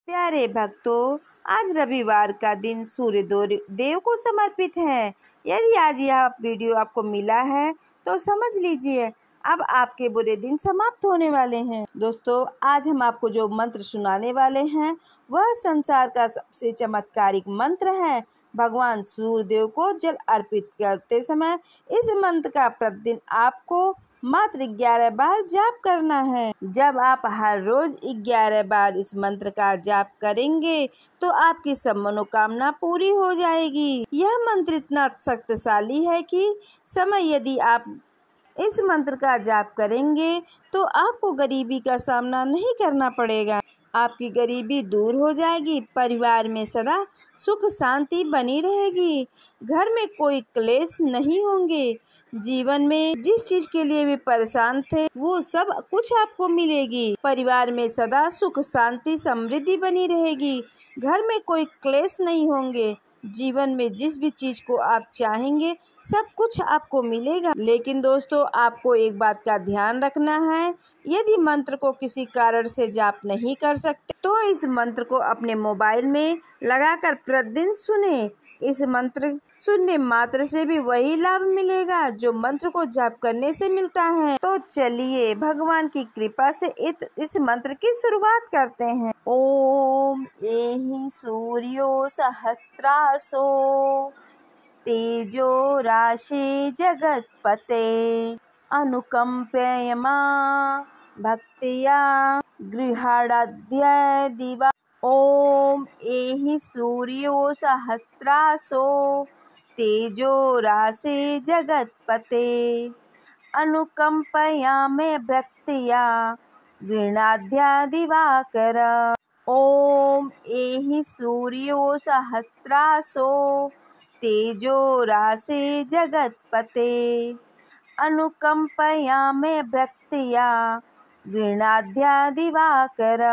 प्यारे भक्तों, आज रविवार का दिन सूर्य देव को समर्पित है। यदि आज यह वीडियो आपको मिला है तो समझ लीजिए अब आपके बुरे दिन समाप्त होने वाले हैं। दोस्तों, आज हम आपको जो मंत्र सुनाने वाले हैं वह संसार का सबसे चमत्कारिक मंत्र है। भगवान सूर्य देव को जल अर्पित करते समय इस मंत्र का प्रतिदिन आपको मात्र 11 बार जाप करना है। जब आप हर रोज 11 बार इस मंत्र का जाप करेंगे तो आपकी सब मनोकामना पूरी हो जाएगी। यह मंत्र इतना शक्तिशाली है कि समय यदि आप इस मंत्र का जाप करेंगे तो आपको गरीबी का सामना नहीं करना पड़ेगा। आपकी गरीबी दूर हो जाएगी, परिवार में सदा सुख शांति बनी रहेगी, घर में कोई क्लेश नहीं होंगे, जीवन में जिस चीज के लिए भी परेशान थे वो सब कुछ आपको मिलेगी, परिवार में सदा सुख शांति समृद्धि बनी रहेगी, घर में कोई क्लेश नहीं होंगे, जीवन में जिस भी चीज को आप चाहेंगे सब कुछ आपको मिलेगा। लेकिन दोस्तों, आपको एक बात का ध्यान रखना है, यदि मंत्र को किसी कारण से जाप नहीं कर सकते तो इस मंत्र को अपने मोबाइल में लगाकर प्रतिदिन सुने। इस मंत्र सुनने मात्र से भी वही लाभ मिलेगा जो मंत्र को जाप करने से मिलता है। तो चलिए भगवान की कृपा से इस मंत्र की शुरुआत करते हैं। ओम एहि सूर्यो सहस्रासो तेजो राशि जगतपते अनुकंपयमा भक्तिया गृहाद्य दिवा। ओम एहि सूर्यो सहस्रासो तेजो राशि जगतपते अनुकंपयामे भक्तिया गृहाद्य दिवाकर। ओम एहि सूर्यो सहस्रासो तेजो राशि जगतपते अनुकंपयामे भक्तिया गृहाद्य दिवाकर।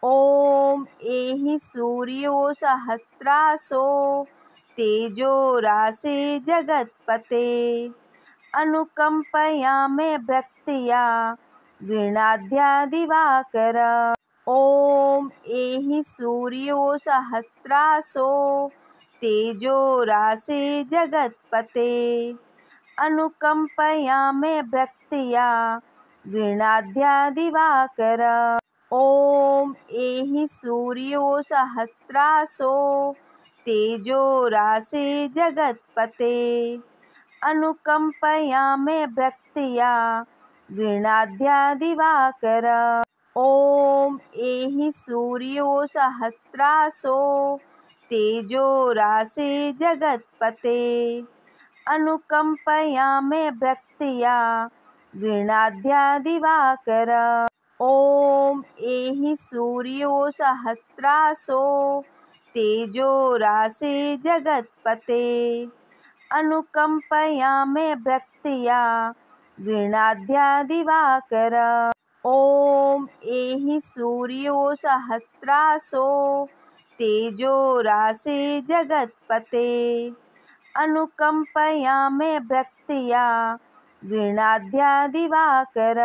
ओम एहि सूर्यो सहस्रासो तेजो राशि जगतपते अनुकंपयामे भक्तिया गृहाद्य दिवाकर। ओम एहि सूर्यो सहस्रासो तेजो राशि जगतपते अनुकंपयामे भक्तिया गृहाद्य दिवाकर। ओम एहि सूर्यो सहस्रासो तेजो राशि जगतपते अनुकंपयामे भक्तिया गृहाद्य दिवाकर। ओम एहि सूर्यो सहस्रासो तेजो राशि जगतपते अनुकंपयामे भक्तिया गृहाद्य दिवाकर। ओम एहि सूर्यो सहस्रासो तेजो राशि जगतपते अनुकंपयामे भक्तिया गृहाद्य दिवाकर। ओम एहि सूर्यो सहस्रासो तेजो राशि जगतपते अनुकंपयामे भक्तिया गृहाद्य दिवाकर।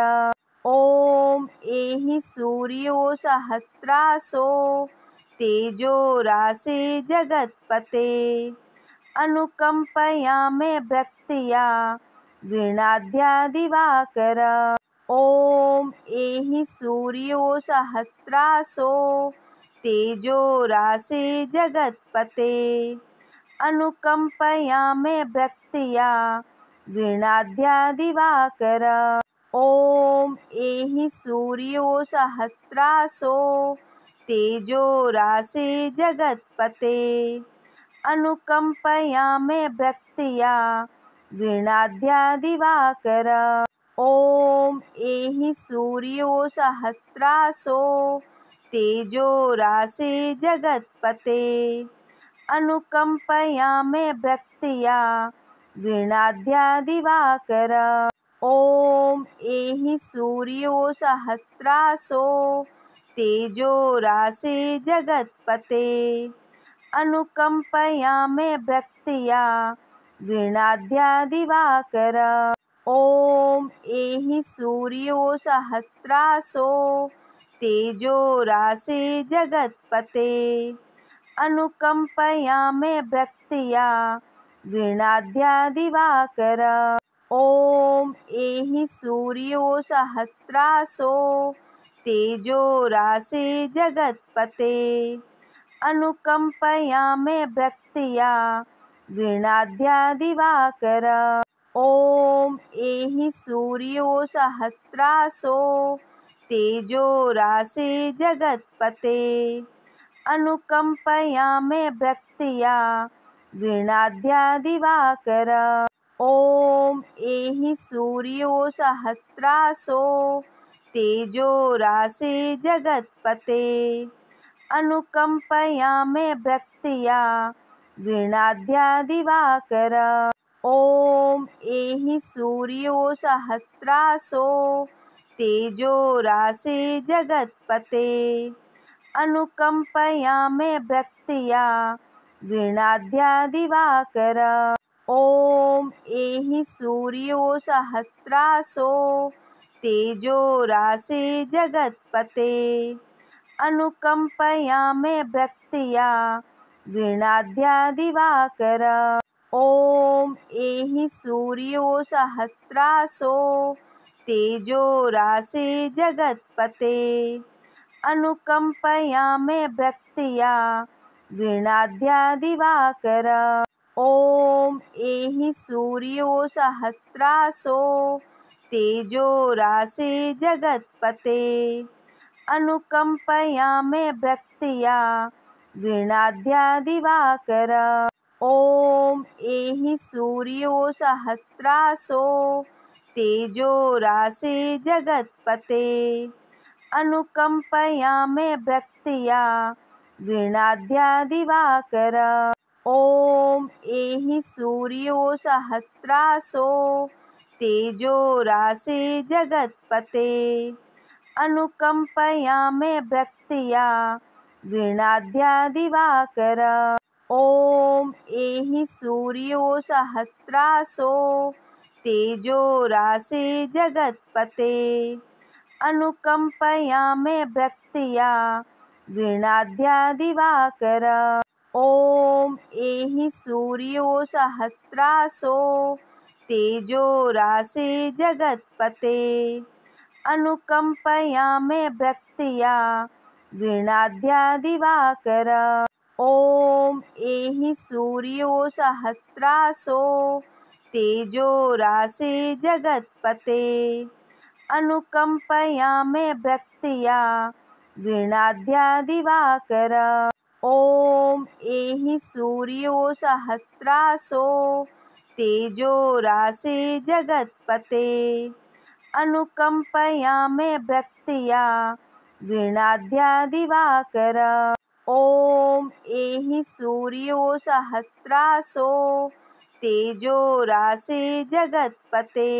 ओम एहि सूर्यो सहस्रासो तेजो राशि जगतपते अनुकंपयामे भक्तिया गृहाद्य दिवाकर। ओम एहि सूर्यो सहस्रासो तेजो राशि जगतपते अनुकंपयामे भक्तिया गृहाद्य दिवाकर। ओम एहि सूर्यो सहस्रासो तेजो राशि जगतपते अनुकंपयामे भक्तिया गृहाद्य दिवाकर। ओम एहि सूर्यो सहस्रासो तेजो राशि जगतपते अनुकंपयामे भक्तिया गृहाद्य दिवाकर। ओम एहि सूर्यो सहस्रासो तेजो राशि जगतपते अनुकंपयामे भक्तिया गृहाद्य दिवाकर। ओम एहि सूर्यो सहस्रासो तेजो रासे जगत्पते अनुकंपया मे भक्त्या गृणाद्या दिवाकर। ओम एहि सूर्यो सहस्रासो तेजो रासे जगत्पते अनुकंपया मे भक्त्या गृणाद्या दिवाकर। ओम एहि सूर्यो सहस्रासो तेजो रासे जगत्पते अनुकंपया मे भक्त्या गृणाद्या दिवाकर। ओम एहि सूर्यो सहस्रासो तेजो रासे जगत्पते अनुकंपया मे भक्त्या गृणाद्या दिवाकर। ओम एहि सूर्यो सहस्रासो तेजो रासे जगत्पते अनुकंपया मे भक्त्या गृणाद्या दिवाकर। ओम एहि सूर्यो सहस्रासो तेजो रासे जगत्पते अनुकंपया मे भक्त्या गृणाद्या दिवाकर। ओम एहि सूर्यो सहस्रासो तेजो रासे जगत्पते अनुकंपया मे भक्त्या गृणाद्या दिवाकर। ओम एहि सूर्यो सहस्रासो तेजो रासे जगत्पते अनुकंपया मे भक्त्या गृणाद्या दिवाकर। ओम एहि सूर्यो सहस्रासो तेजो रासे जगत्पते अनुकंपया मे भक्त्या गृणाद्या दिवाकर। ओम एहि सूर्यो सहस्रासो तेजो रासे जगत्पते अनुकंपया मे भक्त्या गृणाद्या दिवाकर। ओम एहि सूर्यो सहस्रासो तेजो रासे जगत्पते अनुकंपया मे भक्त्या गृणाद्या दिवाकर। ओम एहि सूर्यो सहस्रासो तेजो रासे जगत्पते अनुकंपया मे भक्त्या गृणाद्या दिवाकर। ओम एहि सूर्यो सहस्रासो तेजो रासे जगत्पते अनुकंपया मे भक्त्या गृणाद्या दिवाकर। ओम एहि सूर्यो सहस्रासो तेजो रासे जगत्पते अनुकंपया मे भक्त्या गृणाद्या दिवाकर। ओम एहि सूर्यो सहस्रासो तेजो रासे जगत्पते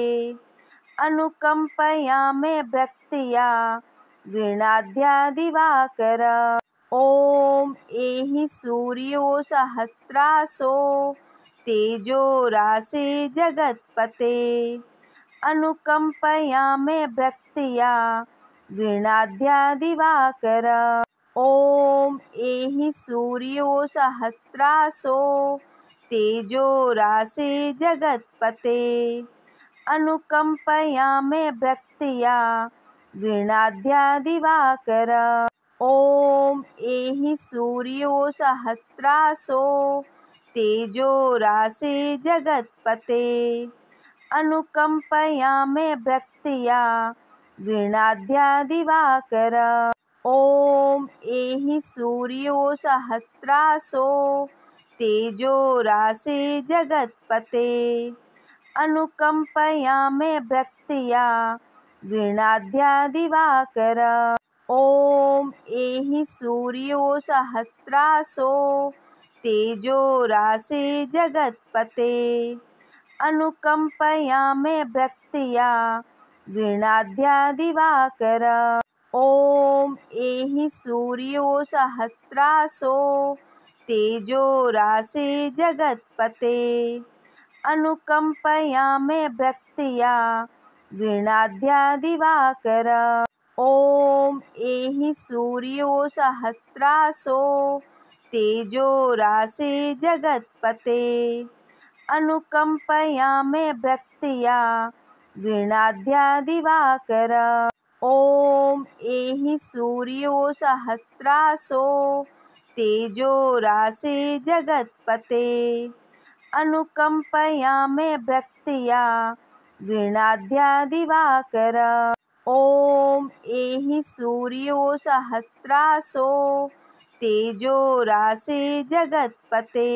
अनुकंपया मे भक्त्या गृणाद्या दिवाकर। ओम एहि सूर्यो सहस्रासो तेजो रासे जगत्पते अनुकंपया मे भक्त्या गृणाद्या दिवाकर। ओम एहि सूर्यो सहस्रासो तेजो रासे जगत्पते अनुकंपया मे भक्त्या गृणाद्या दिवाकर। ओम एहि सूर्यो सहस्रासो तेजो रासे जगत्पते अनुकंपया मे भक्त्या गृणाद्या दिवाकर। ओम एहि सूर्यो सहस्रासो तेजो रासे जगत्पते अनुकंपया मे भक्त्या गृणाद्या दिवाकर। ओम एहि सूर्यो सहस्रासो तेजो रासे जगत्पते अनुकंपया मे भक्त्या गृणाद्या दिवाकर। ओम एहि सूर्यो सहस्रासो तेजो रासे जगत्पते अनुकंपया मे भक्त्या गृणाद्या दिवाकर। ॐ एहि सूर्यो सहस्रासो तेजो रासे जगत्पते अनुकंपयामे भक्त्या गृणाद्या दिवाकर। ॐ एहि सूर्यो सहस्रासो तेजो रासे जगत्पते अनुकंपयामे भक्त्या गृणाद्या दिवाकर। ॐ एहि सूर्यो सहस्रासो तेजो रासे जगत्पते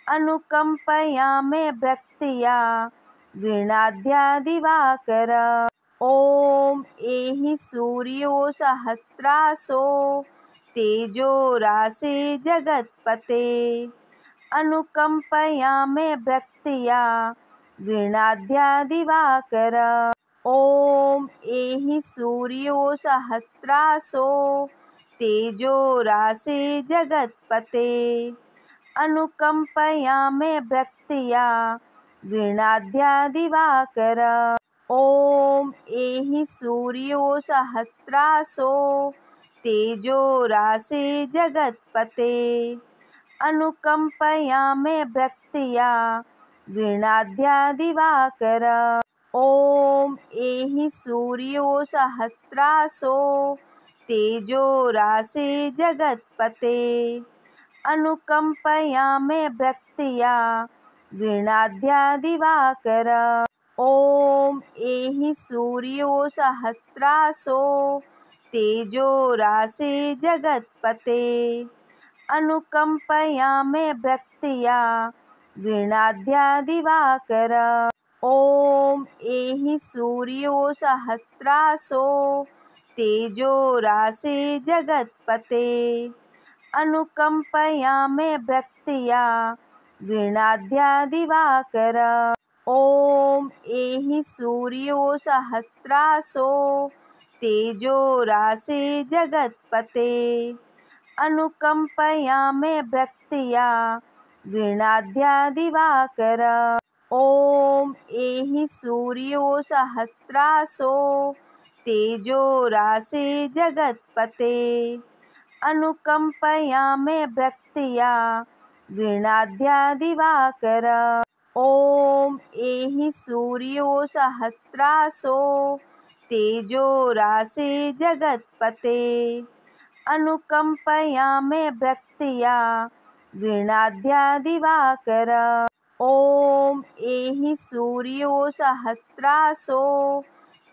अनुकंपयामे भक्त्या गृणाद्या दिवाकर। ॐ एहि सूर्यो सहस्रासो तेजो रासे जगत्पते अनुकंपयामे भक्त्या गृणाद्या दिवाकर। ॐ एहि सूर्यो सहस्रासो तेजो रासे जगत्पते अनुकंपयामे भक्त्या गृणाद्या दिवाकर। ॐ एहि सूर्यो सहस्रासो तेजो रासे जगत्पते अनुकंपयामे भक्त्या गृणाद्या दिवाकर। ॐ एहि सूर्यो सहस्रासो तेजो रासे जगत्पते अनुकंपयामे भक्त्या गृणाद्या दिवाकर। ॐ एहि सूर्यो सहस्रासो तेजो रासे जगत्पते अनुकंपयामे भक्त्या गृणाद्या दिवाकर। ॐ एहि सूर्यो सहस्रासो तेजो रासे जगत्पते अनुकंपयामे भक्त्या गृणाद्या दिवाकर। ॐ एहि सूर्यो सहस्रासो तेजो रासे जगत्पते अनुकंपयामे भक्त्या गृणाद्या दिवाकर। ॐ एहि सूर्यो सहस्रासो तेजो रासे जगत्पते अनुकंपयामे भक्त्या गृणाद्या दिवाकर। ॐ एहि सूर्यो सहस्रासो तेजो रासे जगत्पते अनुकंपयामे भक्त्या गृणाद्या दिवाकर। ॐ एहि सूर्यो सहस्रासो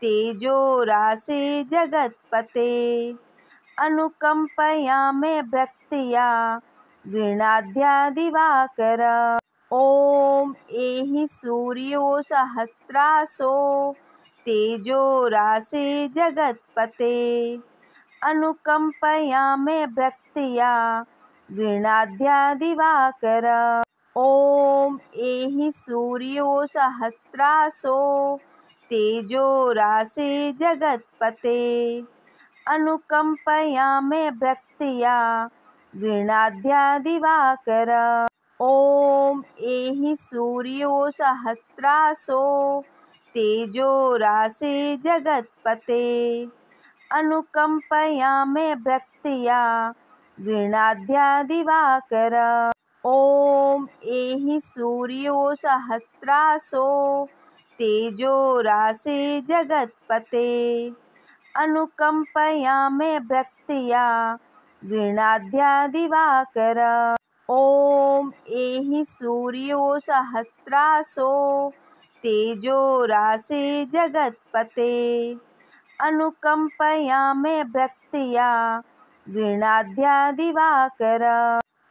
तेजो रासे जगत्पते अनुकंपयामे भक्त्या गृणाद्या दिवाकर। ॐ एहि सूर्यो सहस्रासो तेजो रासे जगत्पते अनुकंपयामे भक्त्या गृणाद्या दिवाकर। ॐ एहि सूर्यो सहस्रासो तेजो रासे जगत्पते अनुकंपयामे भक्त्या गृणाद्या दिवाकर। ॐ एहि सूर्यो सहस्रासो तेजो रासे जगत्पते अनुकंपयामे भक्त्या गृणाद्या दिवाकर। ॐ एहि सूर्यो सहस्रासो तेजो रासे जगत्पते अनुकंपयामे भक्त्या गृणाद्या दिवाकर। ॐ एहि सूर्यो सहस्रासो तेजो रासे जगत्पते अनुकंपयामे भक्त्या गृणाद्या दिवाकर।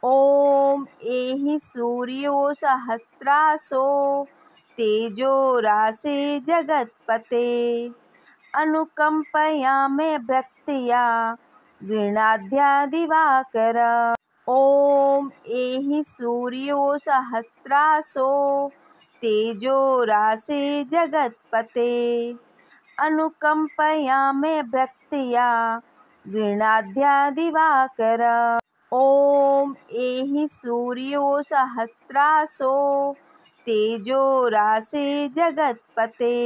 ॐ एहि सूर्यो सहस्रासो तेजो रासे जगत्पते अनुकंपयामे भक्त्या गृणाद्या दिवाकर। ॐ एहि सूर्यो सहस्रासो तेजो रासे जगत्पते अनुकंपयामे भक्त्या गृणाद्या दिवाकर। ॐ एहि सूर्यो सहस्रासो तेजो रासे जगत्पते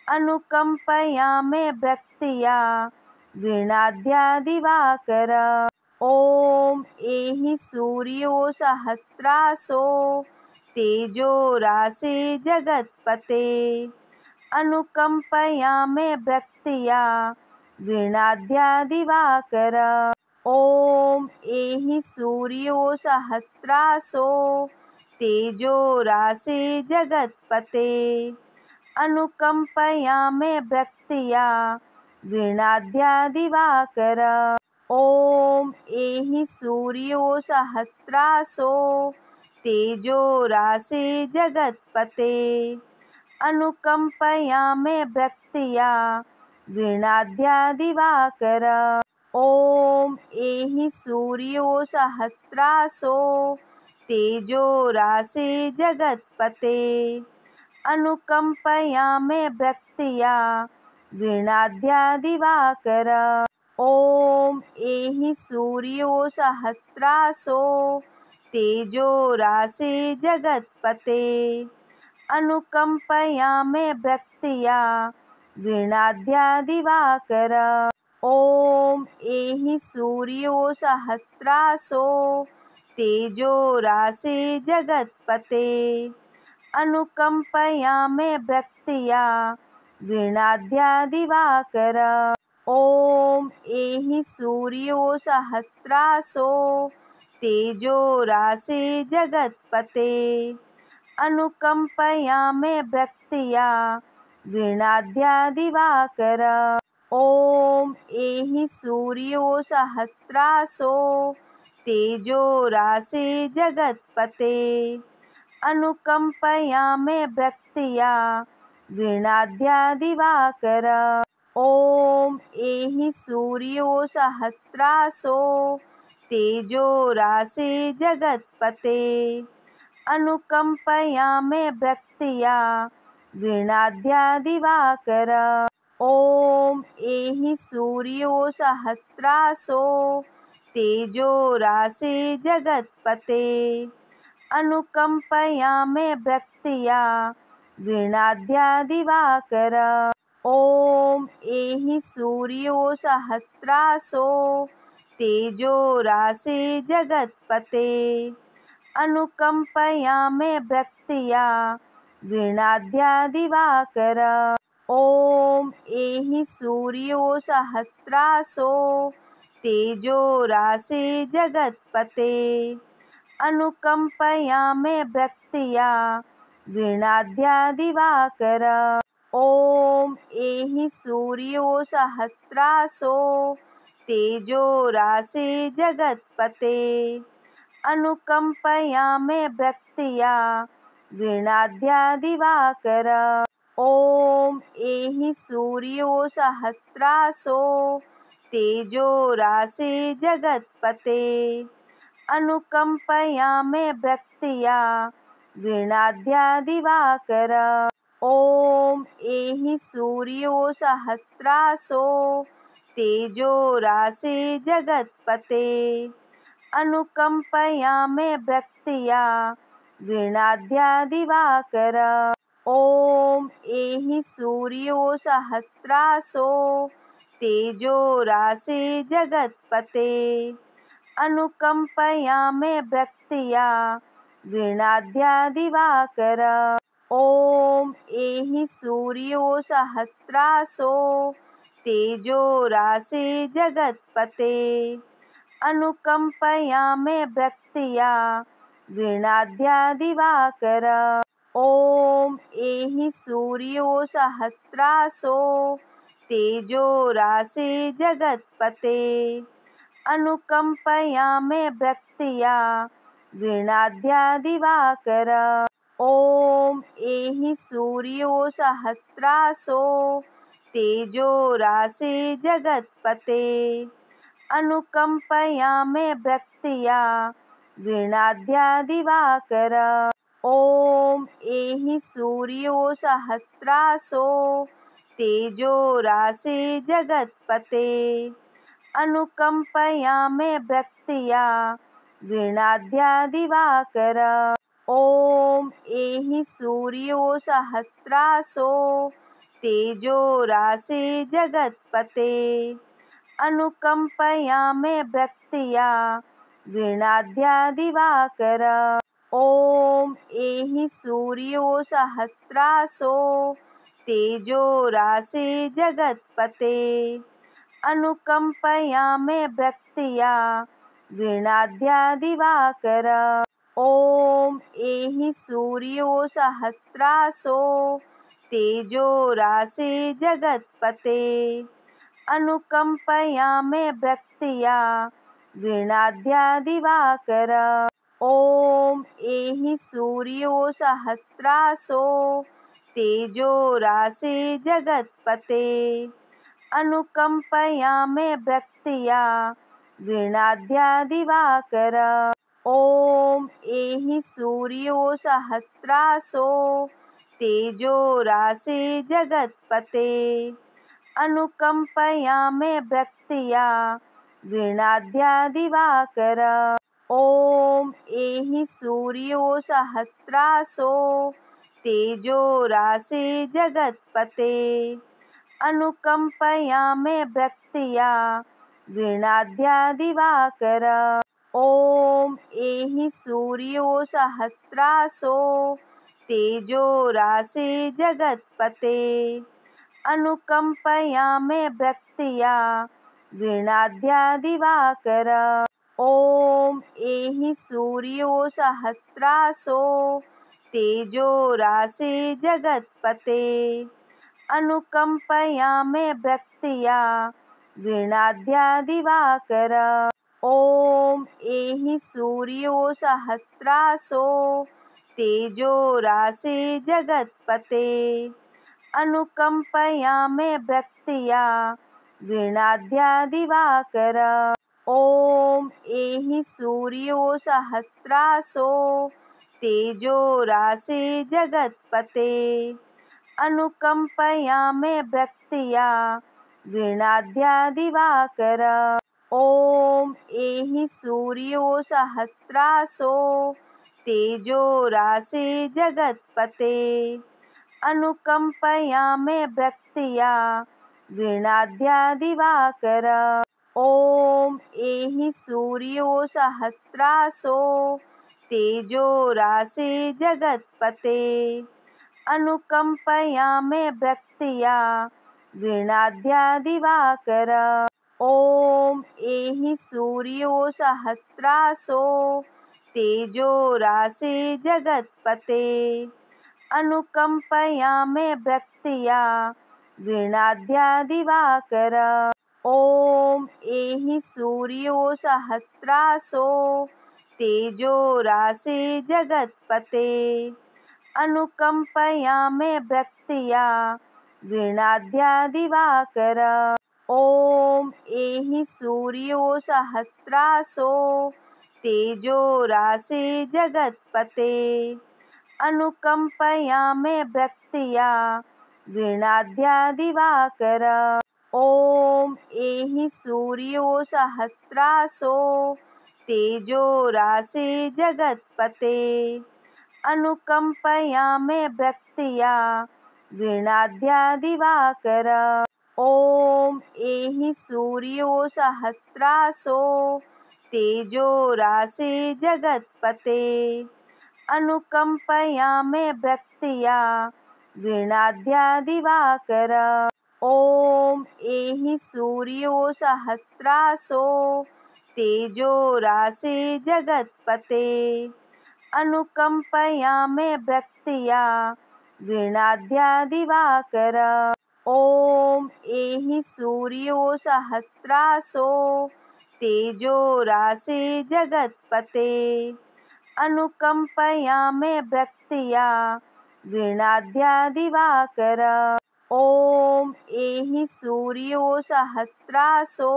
अनुकंपया मे भक्त्या गृह्णाद्या दिवाकर। ॐ एहि सूर्यो सहस्रासो तेजो रासे जगत्पते। अनुकंपया मे भक्त्या गृह्णाद्या दिवाकर। ॐ एहि सूर्यो सहस्रासो तेजो रासे जगत्पते। अनुकंपया मे भक्त्या गृह्णाद्या दिवाकर। ॐ एहि सूर्यो सहस्रासो तेजो रासे जगत्पते। अनुकंपया मे भक्त्या गृह्णाद्या दिवाकर। ॐ एहि सूर्यो सहस्रासो तेजो रासे जगत्पते। अनुकंपया मे भक्त्या गृह्णाद्या दिवाकर। ॐ एहि सूर्यो सहस्रासो तेजो रासे जगत्पते। अनुकंपया मे भक्त्या गृह्णाद्या दिवाकर। ॐ एहि सूर्यो सहस्रासो तेजो रासे जगत्पते। अनुकंपया मे भक्त्या गृह्णाद्या दिवाकर। ॐ एहि सूर्यो सहस्रासो तेजो रासे जगत्पते। अनुकंपया मे भक्त्या गृह्णाद्या दिवाकर। ॐ एहि सूर्यो सहस्रासो तेजो रासे जगत्पते। अनुकंपया मे भक्त्या गृह्णाद्या दिवाकर। ॐ एहि सूर्यो सहस्रासो तेजो रासे जगत्पते। अनुकंपया मे भक्त्या गृह्णाद्या दिवाकर। ॐ एहि सूर्यो सहस्रासो तेजो रासे जगत्पते। अनुकंपया मे भक्त्या गृह्णाद्या दिवाकर। ॐ एहि सूर्यो सहस्रासो तेजो रासे जगत्पते। अनुकंपया मे भक्त्या गृह्णाद्या दिवाकर। ॐ एहि सूर्यो सहस्रासो तेजो रासे जगत्पते। अनुकंपया मे भक्त्या गृह्णाद्या दिवाकर। ॐ एहि सूर्यो सहस्रासो तेजो रासे जगत्पते। अनुकंपया मे भक्त्या गृह्णाद्या दिवाकर। ॐ एहि सूर्यो सहस्रासो तेजो रासे जगत्पते। अनुकंपया मे भक्त्या गृह्णाद्या दिवाकर। ॐ एहि सूर्यो सहस्रासो तेजो रासे जगत्पते। अनुकंपया मे भक्त्या गृह्णाद्या दिवाकर। ॐ एहि सूर्यो सहस्रासो तेजो रासे जगत्पते। अनुकंपया मे भक्त्या गृह्णाद्या दिवाकर। ॐ एहि सूर्यो सहस्रासो तेजो रासे जगत्पते। अनुकंपया मे भक्त्या गृह्णाद्या दिवाकर। ॐ एहि सूर्यो सहस्रासो तेजो रासे जगत्पते। अनुकंपया मे भक्त्या गृह्णाद्या दिवाकर। ॐ एहि सूर्यो सहस्रासो तेजो रासे जगत्पते। अनुकंपया मे भक्त्या गृह्णाद्या दिवाकर। ॐ एहि सूर्यो सहस्रासो तेजो रासे जगत्पते। अनुकंपया मे भक्त्या गृह्णाद्या दिवाकर। ॐ एहि सूर्यो सहस्रासो तेजो रासे जगत्पते अनुकंपया मे भक्त्या गृणाद्या दिवाकर। ओम एहि सूर्यो सहस्रासो तेजो रासे जगत्पते अनुकंपया मे भक्त्या गृणाद्या दिवाकर। ओम एहि सूर्यो सहस्रासो तेजो रासे जगत्पते अनुकंपया मे भक्त्या गृणाद्या दिवाकर। ओम एहि सूर्यो सहस्रासो तेजो रासे जगत्पते अनुकंपया मे भक्त्या गृणाद्या दिवाकर। ओम एहि सूर्यो सहस्रासो तेजो रासे जगत्पते अनुकंपया मे भक्त्या गृणाद्या दिवाकर। ओम एहि सूर्यो सहस्रासो तेजो रासे जगत्पते अनुकंपया मे भक्त्या गृणाद्या दिवाकर। ओम एहि सूर्यो सहस्रासो तेजो रासे जगत्पते अनुकंपया मे भक्त्या गृणाद्या दिवाकर। ओम एहि सूर्यो सहस्रासो तेजो रासे जगत्पते अनुकंपया मे भक्त्या गृणाद्या दिवाकर। ओम एहि सूर्यो सहस्रासो तेजो रासे जगत्पते अनुकंपया मे भक्त्या गृणाद्या दिवाकर। ओम एहि सूर्यो सहस्रासो तेजो रासे जगत्पते अनुकंपया मे भक्त्या गृणाद्या दिवाकर। ओम एहि सूर्यो सहस्रासो तेजो रासे जगत्पते अनुकंपया मे भक्त्या गृणाद्या दिवाकर। ओम एहि सूर्यो सहस्रासो तेजो रासे जगत्पते अनुकंपया मे भक्त्या गृणाद्या दिवाकर। ओम एहि सूर्यो सहस्रासो तेजो रासे जगत्पते अनुकंपया मे भक्त्या गृणाद्या दिवाकर। ओम एहि सूर्यो सहस्रासो तेजो रासे जगत्पते अनुकंपया मे भक्त्या गृणाद्या दिवाकर। ओम एहि सूर्यो सहस्रासो तेजो रासे जगत्पते अनुकंपया मे भक्त्या गृणाद्या दिवाकर। ओम एहि सूर्यो सहस्रासो तेजो रासे जगत्पते अनुकंपया मे भक्त्या गृणाद्या दिवाकर। ओम एहि सूर्यो सहस्रासो तेजो रासे जगत्पते अनुकंपया मे भक्त्या गृणाद्या दिवाकर। ओम एहि सूर्यो सहस्रासो तेजो रासे जगत्पते अनुकंपया मे भक्त्या गृणाद्या दिवाकर। ओम एहि सूर्यो सहस्रासो तेजो रासे जगत्पते अनुकंपया मे भक्त्या गृणाद्या दिवाकर। ओम एहि सूर्यो सहस्रासो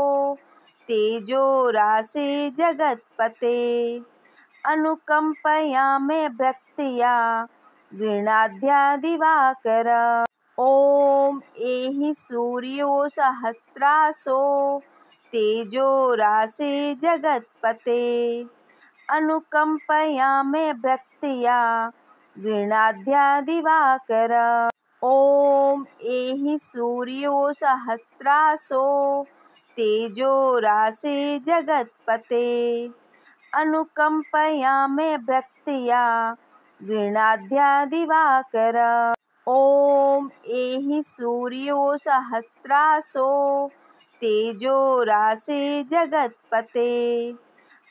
तेजो रासे जगत्पते अनुकंपया मे भक्त्या गृणाद्या दिवाकर। ओम एहि सूर्यो सहस्रासो तेजो रासे जगत्पते अनुकंपया मे भक्त्या गृणाद्या दिवाकर। ॐ एहि सूर्यो सहस्रासो तेजो रासे जगत्पते अनुकंपयामे भक्त्या गृणाद्या दिवाकर। ॐ एहि सूर्यो सहस्रासो तेजो रासे जगत्पते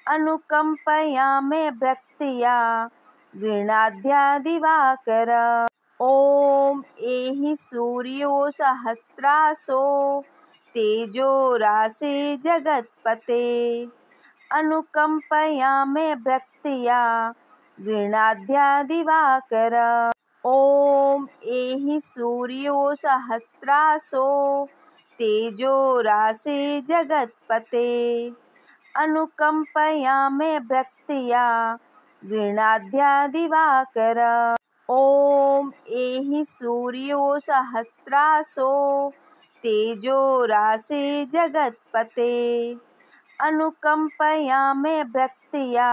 अनुकंपयामे भक्त्या गृणाद्या दिवाकर। ॐ एहि सूर्यो सहस्रासो तेजो रासे जगत्पते अनुकंपयामे भक्त्या गृणाद्या दिवाकर। ॐ एहि सूर्यो सहस्रासो तेजो रासे जगत्पते अनुकंपयामे भक्त्या गृणाद्या दिवाकर। ॐ एहि सूर्यो सहस्रासो तेजो रासे जगत्पते अनुकंपयामे भक्त्या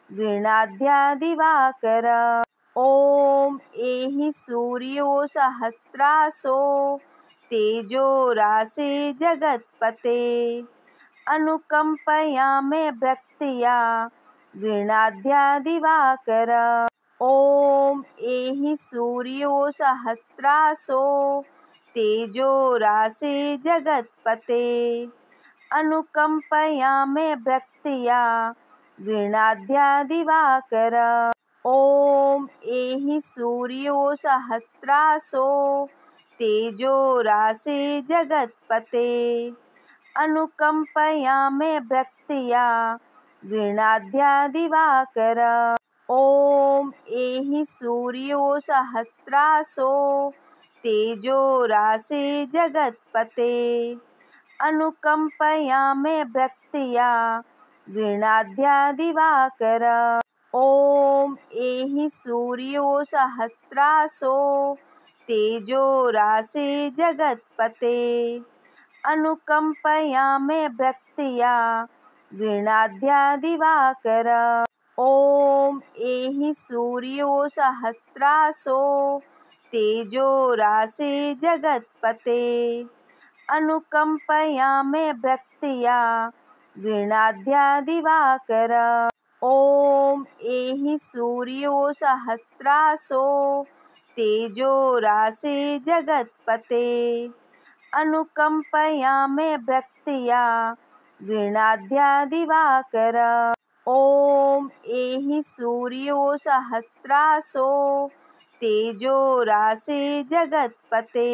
गृणाद्या दिवाकर। ॐ एहि सूर्यो सहस्रासो तेजो रासे जगत्पते अनुकंपयामे भक्त्या गृणाद्या दिवाकर। ॐ एहि सूर्यो सहस्रासो तेजो रासे जगत्पते अनुकंपयामे भक्त्या गृणाद्या दिवाकर। ॐ एहि सूर्यो सहस्रासो तेजो रासे जगत्पते अनुकंपयामे भक्त्या गृणाद्या दिवाकर। ॐ एहि सूर्यो सहस्रासो तेजो रासे जगत्पते अनुकंपयामे भक्त्या गृणाद्या दिवाकर। ॐ एहि सूर्यो सहस्रासो तेजो रासे जगत्पते अनुकंपयामे भक्त्या गृणाद्या दिवाकर। ॐ एहि सूर्यो सहस्रासो तेजो रासे जगत्पते अनुकंपयामे भक्त्या गृणाद्या दिवाकर। ॐ एहि सूर्यो सहस्रासो तेजो रासे जगत्पते अनुकंपयामे भक्त्या गृणाद्या दिवाकर। ॐ एहि सूर्यो सहस्रासो तेजो रासे जगत्पते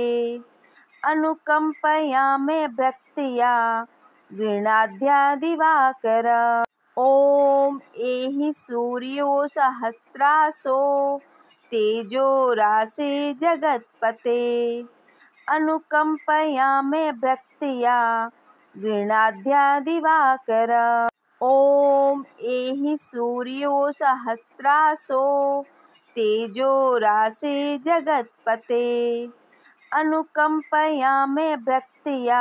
अनुकंपयामे भक्त्या गृणाद्या दिवाकर। ॐ एहि सूर्यो सहस्रासो तेजो रासे जगत्पते अनुकंपयामे भक्त्या गृणाद्या दिवाकर। ॐ एहि सूर्यो सहस्रासो तेजो रासे जगत्पते अनुकंपयामे भक्त्या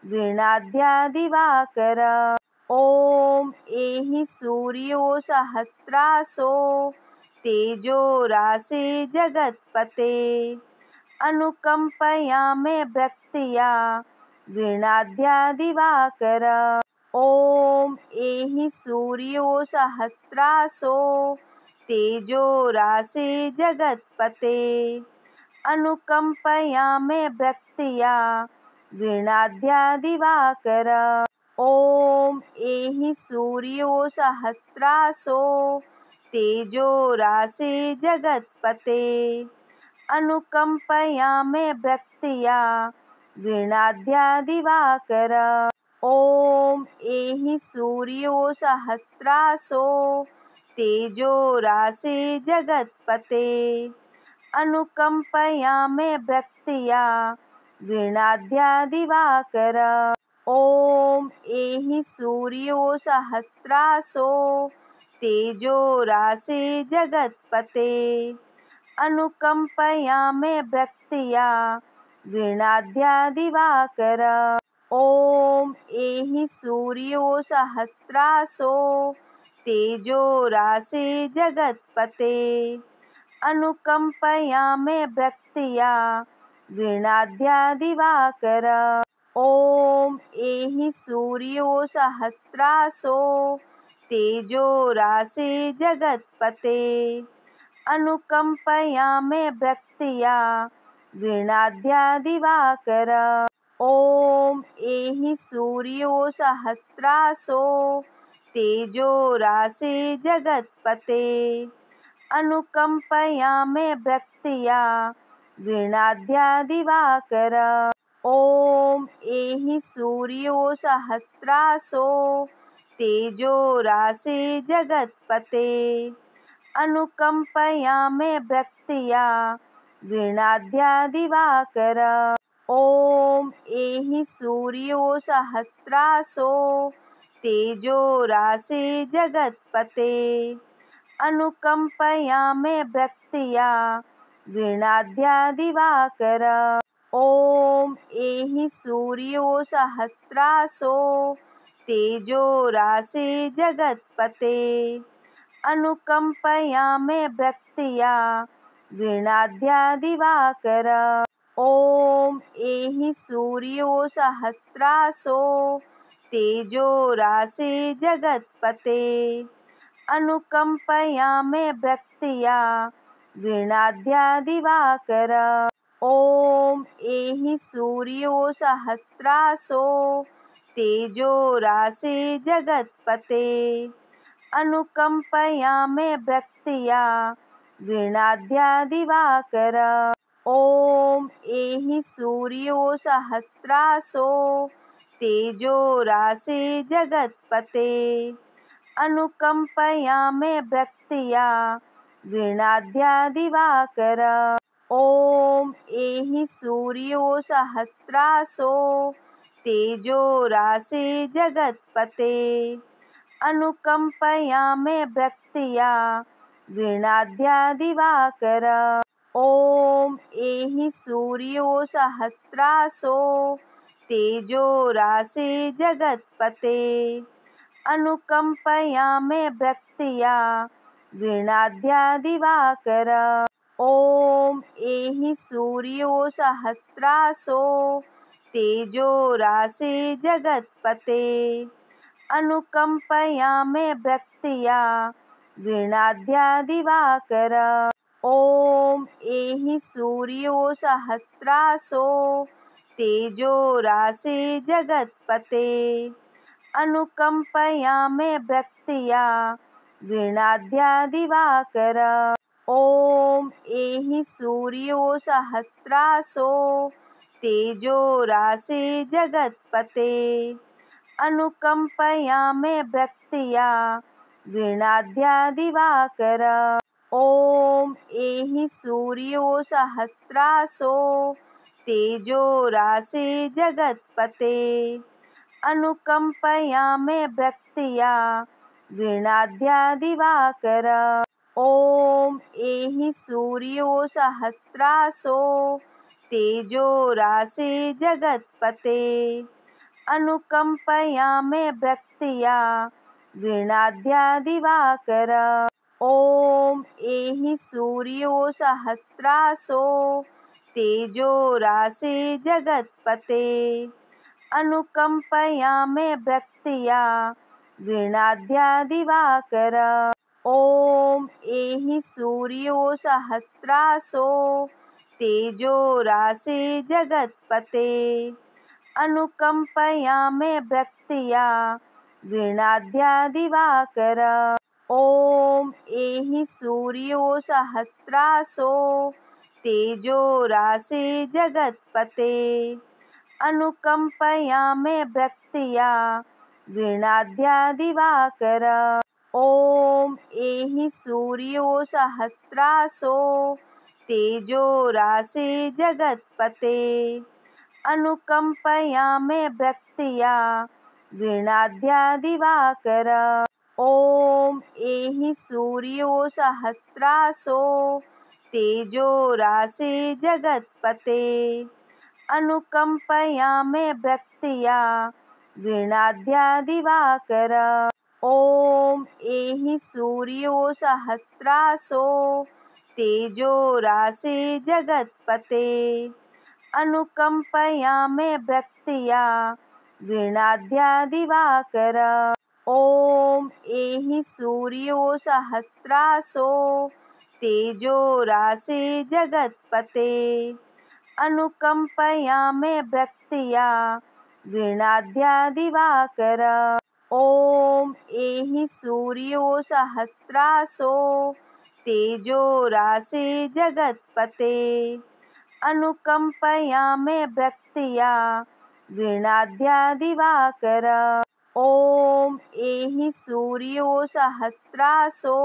गृणाद्या दिवाकर। ॐ एहि सूर्यो सहस्रासो तेजो रासे जगत्पते अनुकंपयामे भक्त्या गृणाद्या दिवाकर। ॐ एहि सूर्यो सहस्रासो तेजो रासे जगत्पते अनुकंपयामे भक्त्या गृणाद्या दिवाकर। ॐ एहि सूर्यो सहस्रासो तेजो रासे जगत्पते अनुकंपयामे भक्त्या गृणाद्या दिवाकर। ॐ एहि सूर्यो सहस्रासो तेजो रासे जगत्पते अनुकंपयामे भक्त्या गृणाद्या दिवाकर। ॐ एहि सूर्यो सहस्रासो तेजो रासे जगत्पते अनुकंपयामे भक्त्या गृणाद्या दिवाकर। ॐ एहि सूर्यो सहस्रासो तेजो रासे जगत्पते अनुकंपया मे भक्त्या गृह्णाद्या दिवाकर। ॐ एहि सूर्यो सहस्रासो तेजो रासे जगत्पते। अनुकंपया मे भक्त्या गृह्णाद्या दिवाकर। ॐ एहि सूर्यो सहस्रासो तेजो रासे जगत्पते। अनुकंपया मे भक्त्या गृह्णाद्या दिवाकर। ॐ एहि सूर्यो सहस्रासो तेजो रासे जगत्पते। अनुकंपया मे भक्त्या गृह्णाद्या दिवाकर। ॐ एहि सूर्यो सहस्रासो तेजो रासे जगत्पते। अनुकंपया मे भक्त्या गृह्णाद्या दिवाकर। ॐ एहि सूर्यो सहस्रासो तेजो रासे जगत्पते। अनुकंपया मे भक्त्या गृह्णाद्या दिवाकर। ॐ एहि सूर्यो सहस्रासो तेजो रासे जगत्पते। अनुकंपया मे भक्त्या गृह्णाद्या दिवाकर। ॐ एहि सूर्यो सहस्रासो तेजो रासे जगत्पते। अनुकंपया मे भक्त्या गृह्णाद्या दिवाकर। ॐ एहि सूर्यो सहस्रासो तेजो रासे जगत्पते। अनुकंपया मे भक्त्या गृह्णाद्या दिवाकर। ॐ एहि सूर्यो सहस्रासो तेजो रासे जगत्पते। अनुकंपया मे भक्त्या गृह्णाद्या दिवाकर। ॐ एहि सूर्यो सहस्रासो तेजो रासे जगत्पते। अनुकंपया मे भक्त्या गृह्णाद्या दिवाकर। ॐ एहि सूर्यो सहस्रासो तेजो रासे जगत्पते। अनुकंपया मे भक्त्या गृह्णाद्या दिवाकर। ॐ एहि सूर्यो सहस्रासो तेजो रासे जगत्पते। अनुकंपया मे भक्त्या गृह्णाद्या दिवाकर। ॐ एहि सूर्यो सहस्रासो तेजो रासे जगत्पते। अनुकंपया मे भक्त्या गृह्णाद्या दिवाकर। ॐ एहि सूर्यो सहस्रासो तेजो रासे जगत्पते। अनुकंपया मे भक्त्या गृह्णाद्या दिवाकर। ॐ एहि सूर्यो सहस्रासो तेजो रासे जगत्पते। अनुकंपया मे भक्त्या गृह्णाद्या दिवाकर। ॐ एहि सूर्यो सहस्रासो तेजो रासे जगत्पते। अनुकंपया मे भक्त्या गृह्णाद्या दिवाकर। ॐ एहि सूर्यो सहस्रासो तेजो रासे जगत्पते। अनुकंपया मे भक्त्या गृह्णाद्या दिवाकर। ॐ एहि सूर्यो सहस्रासो तेजो रासे जगत्पते। अनुकंपया मे भक्त्या गृह्णाद्या दिवाकर। ॐ एहि सूर्यो सहस्रासो तेजो रासे जगत्पते। अनुकंपया मे भक्त्या गृह्णाद्या दिवाकर। ॐ एहि सूर्यो सहस्रासो तेजो रासे जगत्पते। अनुकंपया मे भक्त्या गृह्णाद्या दिवाकर। ॐ एहि सूर्यो सहस्रासो तेजो रासे जगत्पते अनुकंपया मे भक्त्या गृणाद्या दिवाकर। ओम एहि सूर्यो सहस्रासो तेजो रासे जगत्पते अनुकंपया मे भक्त्या गृणाद्या दिवाकर। ओम एहि सूर्यो सहस्रासो तेजो रासे जगत्पते अनुकंपया मे भक्त्या गृणाद्या दिवाकर। ओम एहि सूर्यो सहस्रासो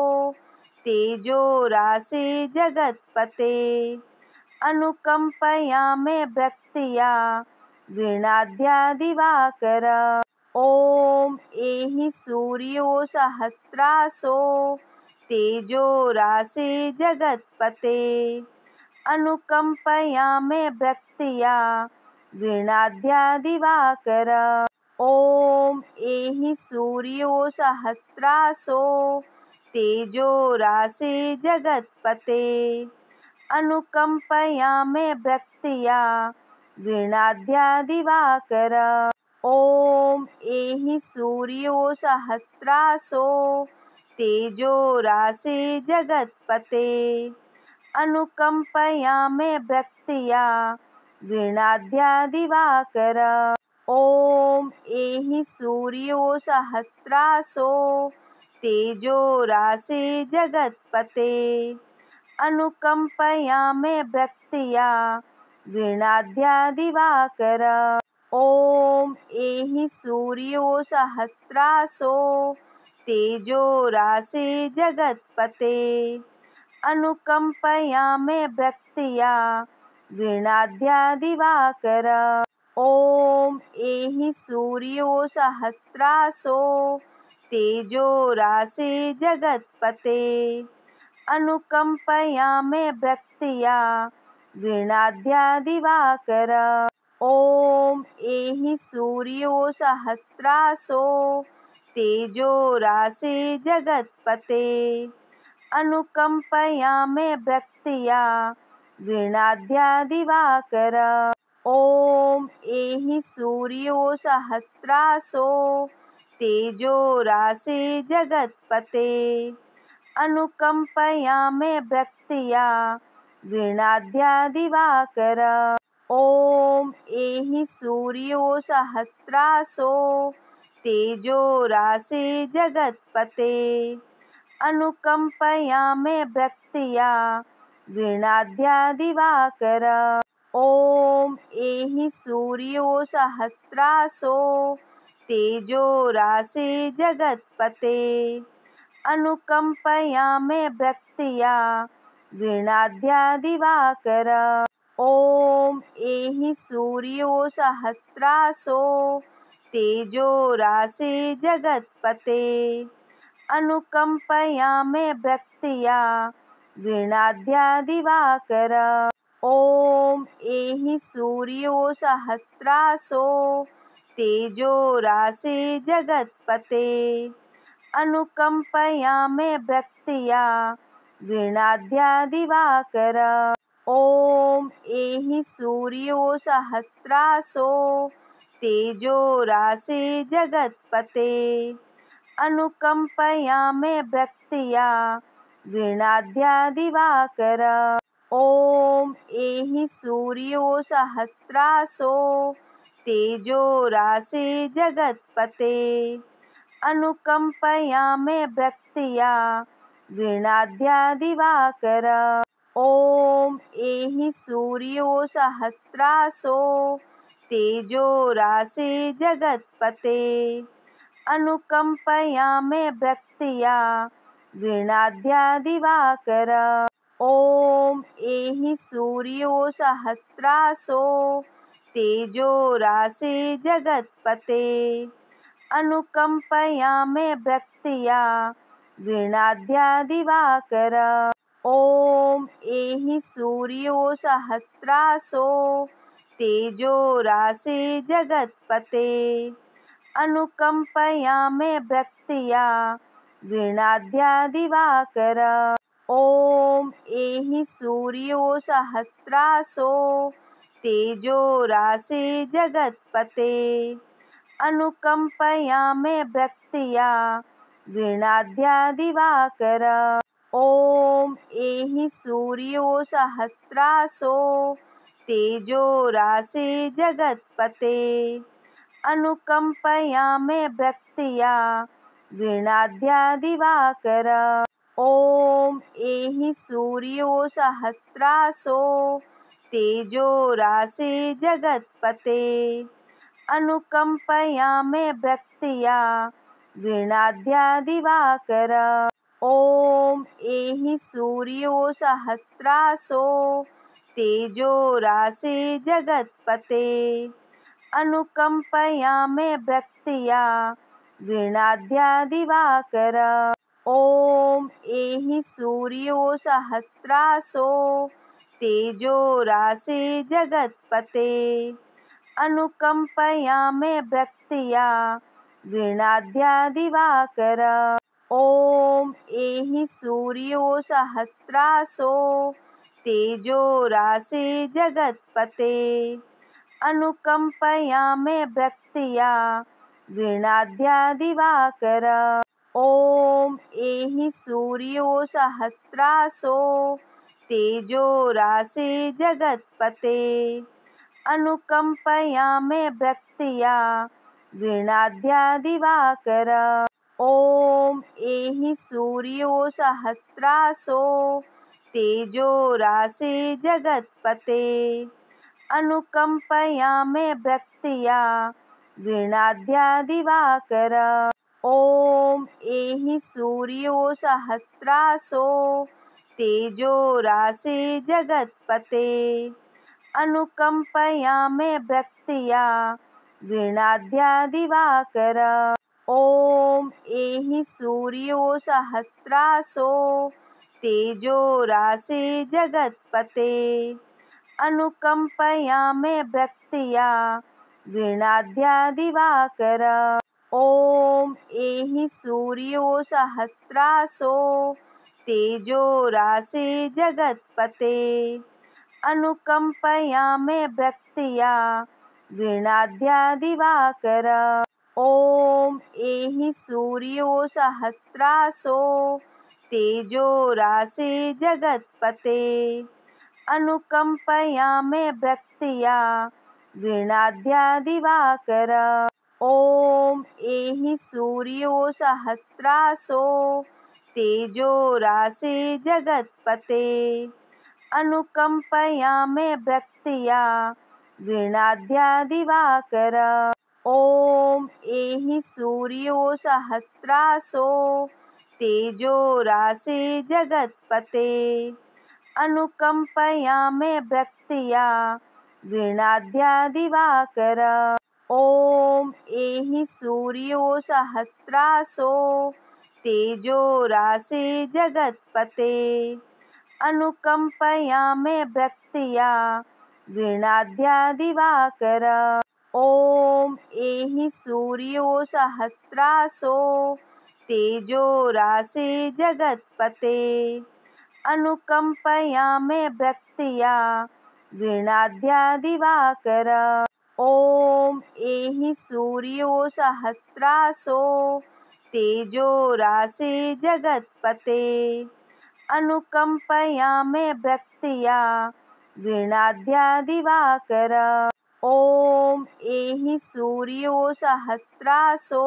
तेजो रासे जगत्पते अनुकंपया मे भक्त्या गृणाद्या दिवाकर। ओम एहि सूर्यो सहस्रासो तेजो रासे जगत्पते अनुकंपया मे भक्त्या गृणाद्या दिवाकर। ओम एहि सूर्यो सहस्रासो तेजो रासे जगत्पते अनुकंपया मे भक्त्या गृणाद्या दिवाकर। ओम एहि सूर्यो सहस्रासो तेजो रासे जगत्पते अनुकंपया मे भक्त्या गृणाद्या दिवाकर। ओम एहि सूर्यो सहस्रासो तेजो रासे जगत्पते अनुकंपया मे भक्त्या गृणाद्या दिवाकर। ओम एहि सूर्यो सहस्रासो तेजो रासे जगत्पते अनुकंपया मे भक्त्या गृणाद्या दिवाकर। ओम एहि सूर्यो सहस्रासो तेजो रासे जगत्पते अनुकंपया मे भक्त्या गृणाद्या दिवाकर। ओम एहि सूर्यो सहस्रासो तेजो रासे जगत्पते अनुकंपया मे भक्त्या गृणाद्या दिवाकर। ओम एहि सूर्यो सहस्रासो तेजो रासे जगत्पते अनुकंपया मे भक्त्या गृणाद्या दिवाकर। ओम एहि सूर्यो सहस्रासो तेजो रासे जगत्पते अनुकंपया मे भक्त्या गृणाद्या दिवाकर। ओम एहि सूर्यो सहस्रासो तेजो रासे जगत्पते अनुकंपया मे भक्त्या गृणाद्या दिवाकर। ओम एहि सूर्यो सहस्रासो तेजो रासे जगत्पते अनुकंपया मे भक्त्या गृणाद्या दिवाकर। ओम एहि सूर्यो सहस्रासो तेजो रासे जगत्पते अनुकंपया मे भक्त्या गृणाद्या दिवाकर। ओम एहि सूर्यो सहस्रासो तेजो रासे जगत्पते अनुकंपया मे भक्त्या गृणाद्या दिवाकर। ओम एहि सूर्यो सहस्रासो तेजो रासे जगत्पते अनुकंपया मे भक्त्या गृणाद्या दिवाकर। ओम एहि सूर्यो सहस्रासो तेजो रासे जगत्पते अनुकंपया मे भक्त्या गृणाद्या दिवाकर। ओम एहि सूर्यो सहस्रासो तेजो रासे जगत्पते अनुकंपया मे भक्त्या गृणाद्या दिवाकर। ओम एहि सूर्यो सहस्रासो तेजो रासे जगत्पते अनुकंपया मे भक्त्या गृणाद्या दिवाकर। ॐ एहि सूर्यो सहस्रासो तेजो रासे जगत्पते अनुकंपयामे भक्त्या गृणाद्या दिवाकर। ॐ एहि सूर्यो सहस्रासो तेजो रासे जगत्पते अनुकंपयामे भक्त्या गृणाद्या दिवाकर। ॐ एहि सूर्यो सहस्रासो तेजो रासे जगत्पते अनुकंपयामे भक्त्या गृणाद्या दिवाकर। ॐ एहि सूर्यो सहस्रासो तेजो रासे जगत्पते अनुकंपयामे भक्त्या गृणाद्या दिवाकर। ॐ एहि सूर्यो सहस्रासो तेजो रासे जगत्पते अनुकंपयामे भक्त्या गृणाद्या दिवाकर। ॐ एहि सूर्यो सहस्रासो तेजो रासे जगत्पते अनुकंपयामे भक्त्या गृणाद्या दिवाकर। ॐ एहि सूर्यो सहस्रासो तेजो रासे जगत्पते अनुकंपयामे भक्त्या गृणाद्या दिवाकर। ॐ एहि सूर्यो सहस्रासो तेजो रासे जगत्पते अनुकंपयामे भक्त्या गृणाद्या दिवाकर। ॐ एहि सूर्यो सहस्रासो तेजो रासे जगत्पते अनुकंपयामे भक्त्या गृणाद्या दिवाकर। ॐ एहि सूर्यो सहस्रासो तेजो रासे जगत्पते अनुकंपयामे भक्त्या गृणाद्या दिवाकर। ॐ एहि सूर्यो सहस्रासो तेजो रासे जगत्पते अनुकंपयामे भक्त्या गृणाद्या दिवाकर। ॐ एहि सूर्यो सहस्रासो तेजो रासे जगत्पते अनुकंपयामे भक्त्या गृणाद्या दिवाकर। ॐ एहि सूर्यो सहस्रासो तेजो रासे जगत्पते अनुकंपयामे भक्त्या गृणाद्या दिवाकर। ॐ एहि सूर्यो सहस्रासो तेजो रासे जगत्पते अनुकंपयामे भक्त्या गृणाद्या दिवाकर। ॐ एहि सूर्यो सहस्रासो तेजो रासे जगत्पते अनुकंपयामे भक्त्या गृणाद्या दिवाकर। ॐ एहि सूर्यो सहस्रासो तेजो रासे जगत्पते अनुकंपयामे भक्त्या गृणाद्या दिवाकर। ॐ एहि सूर्यो सहस्रासो तेजो रासे जगत्पते अनुकंपयामे भक्त्या गृणाद्या दिवाकर। ॐ एहि सूर्यो सहस्रासो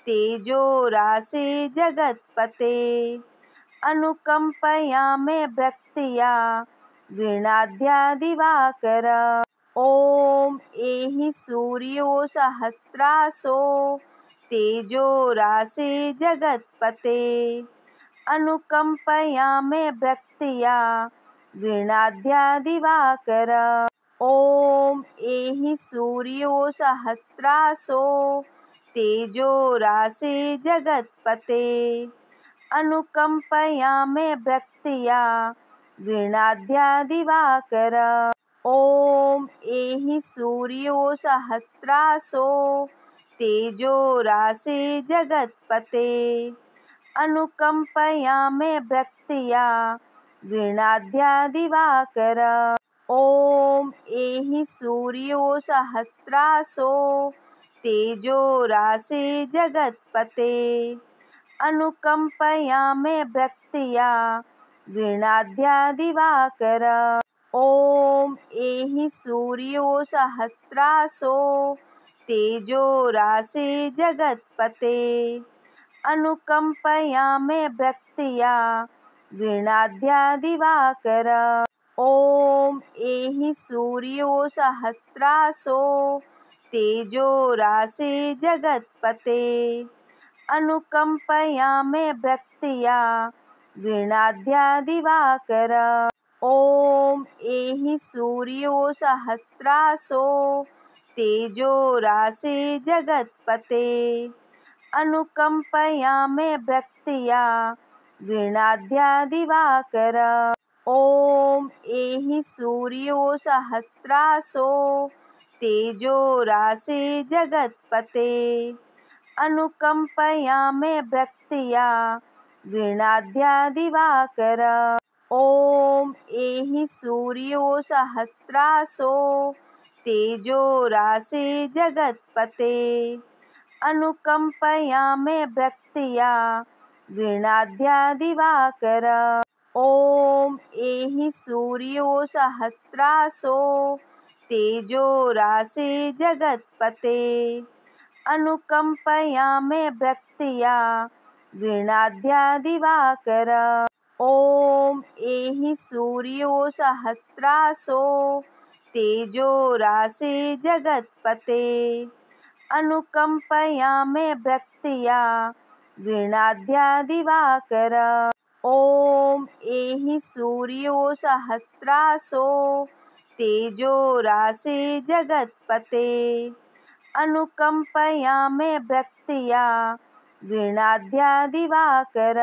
तेजो रासे जगत्पते अनुकंपयामे भक्त्या गृणाद्या दिवाकर। ॐ एहि सूर्यो सहस्रासो तेजो रासे जगत्पते अनुकंपयामे भक्त्या गृणाद्या दिवाकर। ॐ एहि सूर्यो सहस्रासो तेजो रासे जगत्पते अनुकंपयामे भक्त्या गृणाद्या दिवाकर। ॐ एहि सूर्यो सहस्रासो तेजो रासे जगत्पते अनुकंपया मे भक्त्या गृह्णाद्या दिवाकर। ॐ एहि सूर्यो सहस्रासो तेजो राशे जगत्पते। अनुकंपया मे भक्त्या गृह्णाद्या दिवाकर। ॐ एहि सूर्यो सहस्रासो तेजो राशे जगत्पते। अनुकंपया मे भक्त्या गृह्णाद्या दिवाकर। ॐ एहि सूर्यो सहस्रासो तेजो राशे जगत्पते। अनुकंपया मे भक्त्या गृह्णाद्या दिवाकर। ॐ एहि सूर्यो सहस्रासो तेजो राशे जगत्पते। अनुकंपया मे भक्त्या गृह्णाद्या दिवाकर। ॐ एहि सूर्यो सहस्रासो तेजो राशे जगत्पते। अनुकंपया मे भक्त्या गृह्णाद्या दिवाकर। ॐ एहि सूर्यो सहस्रासो तेजो राशे जगत्पते। अनुकंपया मे भक्त्या गृह्णाद्या दिवाकर। ॐ एहि सूर्यो सहस्रासो तेजो राशे जगत्पते। अनुकंपया मे भक्त्या गृह्णाद्या दिवाकर। ॐ एहि सूर्यो सहस्रासो तेजो राशे जगत्पते। अनुकंपया मे भक्त्या गृह्णाद्या दिवाकर। ॐ एहि सूर्यो सहस्रासो तेजो राशे जगत्पते। अनुकंपया मे भक्त्या गृह्णाद्या दिवाकर।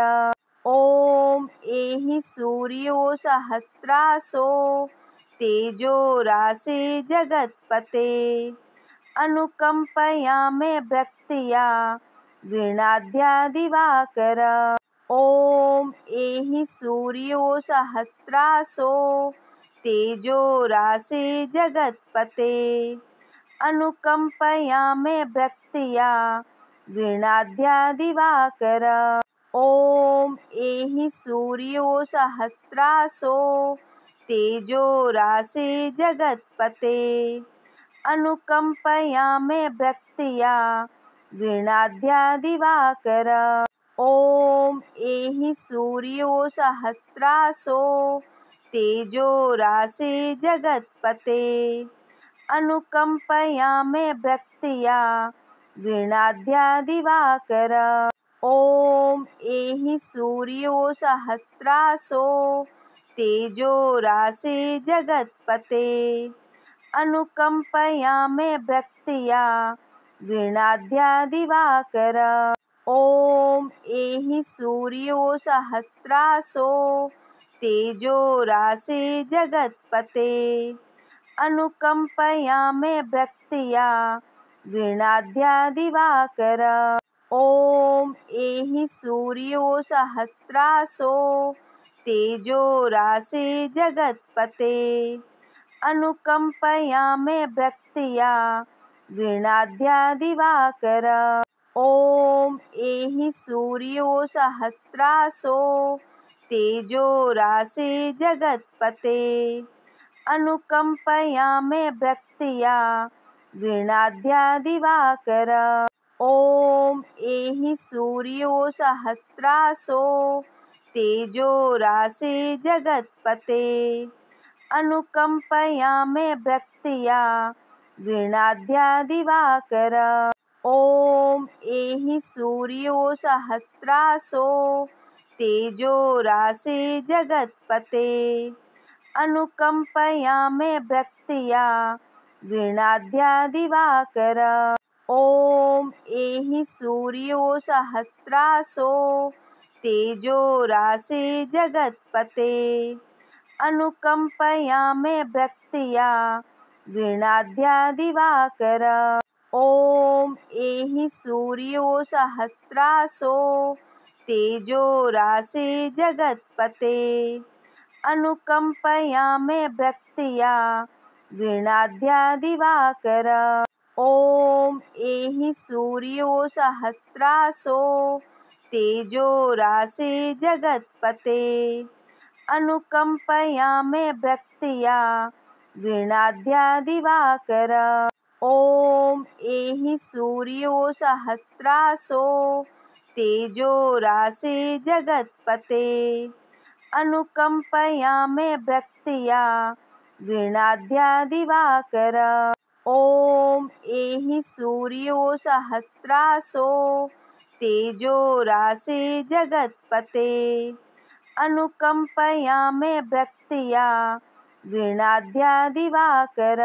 ॐ एहि सूर्यो सहस्रासो तेजो राशे जगत्पते। अनुकंपया मे भक्त्या गृह्णाद्या दिवाकर। ॐ एहि सूर्यो सहस्रासो तेजो राशे जगत्पते। अनुकंपया मे भक्त्या गृह्णाद्या दिवाकर। ॐ एहि सूर्यो सहस्रासो तेजो राशे जगत्पते। अनुकंपया मे भक्त्या गृह्णाद्या दिवाकर। ॐ एहि सूर्यो सहस्रासो तेजो राशे जगत्पते। अनुकंपया मे भक्त्या गृह्णाद्या दिवाकर। ॐ एहि सूर्यो सहस्रासो तेजो राशे जगत्पते। अनुकंपया मे भक्त्या गृह्णाद्या दिवाकर। ॐ एहि सूर्यो सहस्रासो तेजो राशे जगत्पते। अनुकंपया मे भक्त्या गृह्णाद्या दिवाकर। ॐ एहि सूर्यो सहस्रासो तेजो राशे जगत्पते। अनुकंपया मे भक्त्या गृह्णाद्या दिवाकर। ॐ एहि सूर्यो सहस्रासो तेजो राशे जगत्पते। अनुकंपया मे भक्त्या गृह्णाद्या दिवाकर। ॐ एहि सूर्यो सहस्रासो तेजो राशे जगत्पते। अनुकंपया मे भक्त्या गृह्णाद्या दिवाकर। ॐ एहि सूर्यो सहस्रासो तेजो राशे जगत्पते। अनुकंपया मे भक्त्या गृह्णाद्या दिवाकर। ॐ एहि सूर्यो सहस्रासो तेजो राशे जगत्पते। अनुकंपया मे भक्त्या गृह्णाद्या दिवाकर। ॐ एहि सूर्यो सहस्रासो तेजो रासे जगत्पते अनुकंपया मे भक्त्या गृणाद्या दिवाकर। ओम एहि सूर्यो सहस्रासो तेजो रासे जगत्पते अनुकंपया मे भक्त्या गृणाद्या दिवाकर। ओम एहि सूर्यो सहस्रासो तेजो रासे जगत्पते अनुकंपया मे भक्त्या गृणाद्या दिवाकर। ओम एहि सूर्यो सहस्रासो तेजो रासे जगत्पते अनुकंपया मे भक्त्या गृणाद्या दिवाकर।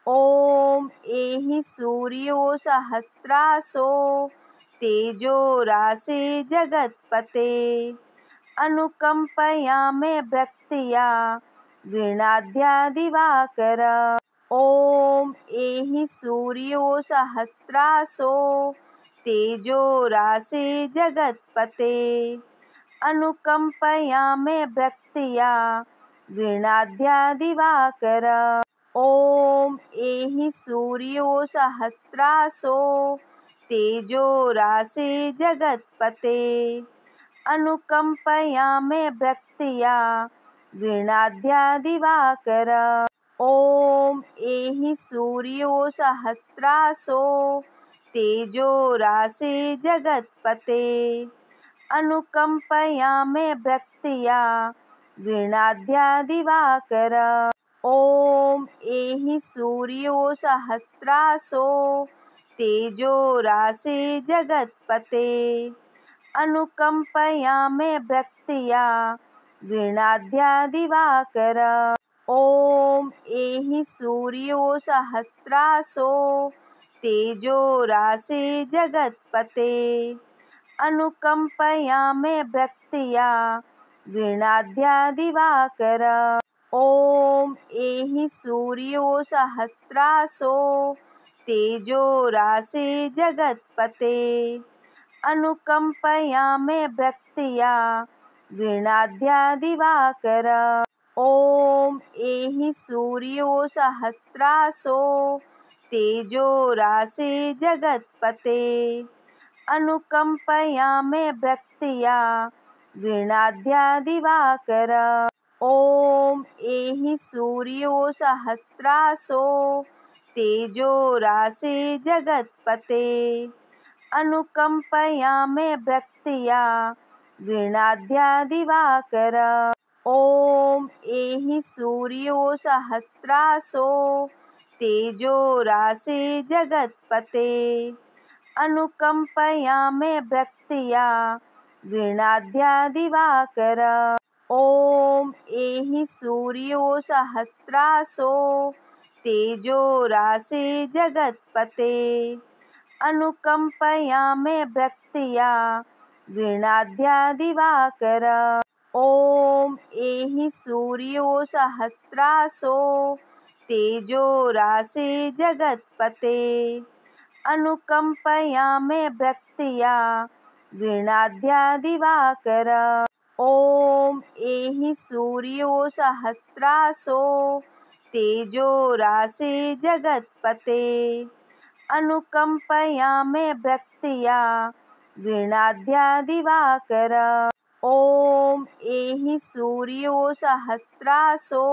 ओम एहि सूर्यो सहस्रासो तेजो रासे जगत्पते अनुकंपया मे भक्त्या गृणाद्या दिवाकर। ओम एहि सूर्यो सहस्रासो तेजो रासे जगत्पते अनुकंपया मे भक्त्या गृणाद्या दिवाकर। ओम एहि सूर्यो सहस्रासो तेजो रासे जगत्पते अनुकंपया मे भक्त्या गृणाद्या दिवाकर। ओम एहि सूर्यो सहस्रासो तेजो रासे जगत्पते अनुकंपया मे भक्त्या गृणाद्या दिवाकर। ओम एहि सूर्यो सहस्रासो तेजो रासे जगत्पते अनुकंपया मे भक्त्या गृणाद्या दिवाकर। ओम एहि सूर्यो सहस्रासो तेजो रासे जगत्पते अनुकंपया मे भक्त्या गृणाद्या दिवाकर। ओम एहि सूर्यो सहस्रासो तेजो रासे जगत्पते अनुकंपया मे भक्त्या गृणाद्या दिवाकर। ओम एहि सूर्यो सहस्रासो तेजो रासे जगत्पते अनुकंपया मे भक्त्या गृणाद्या दिवाकर। ओम एहि सूर्यो सहस्रासो तेजो रासे जगत्पते अनुकंपया मे भक्त्या गृणाद्या दिवाकर। ओम एहि सूर्यो सहस्रासो तेजो रासे जगत्पते अनुकंपया मे भक्त्या गृणाद्या दिवाकर। ओम एहि सूर्यो सहस्रासो तेजो रासे जगत्पते अनुकंपया मे भक्त्या गृणाद्या दिवाकर। ओम एहि सूर्यो सहस्रासो तेजो रासे जगत्पते अनुकंपया मे भक्त्या गृणाद्या दिवाकर। ओम एहि सूर्यो सहस्रासो तेजो रासे जगत्पते अनुकंपया मे भक्त्या गृणाद्या दिवाकर। ओम एहि सूर्यो सहस्रासो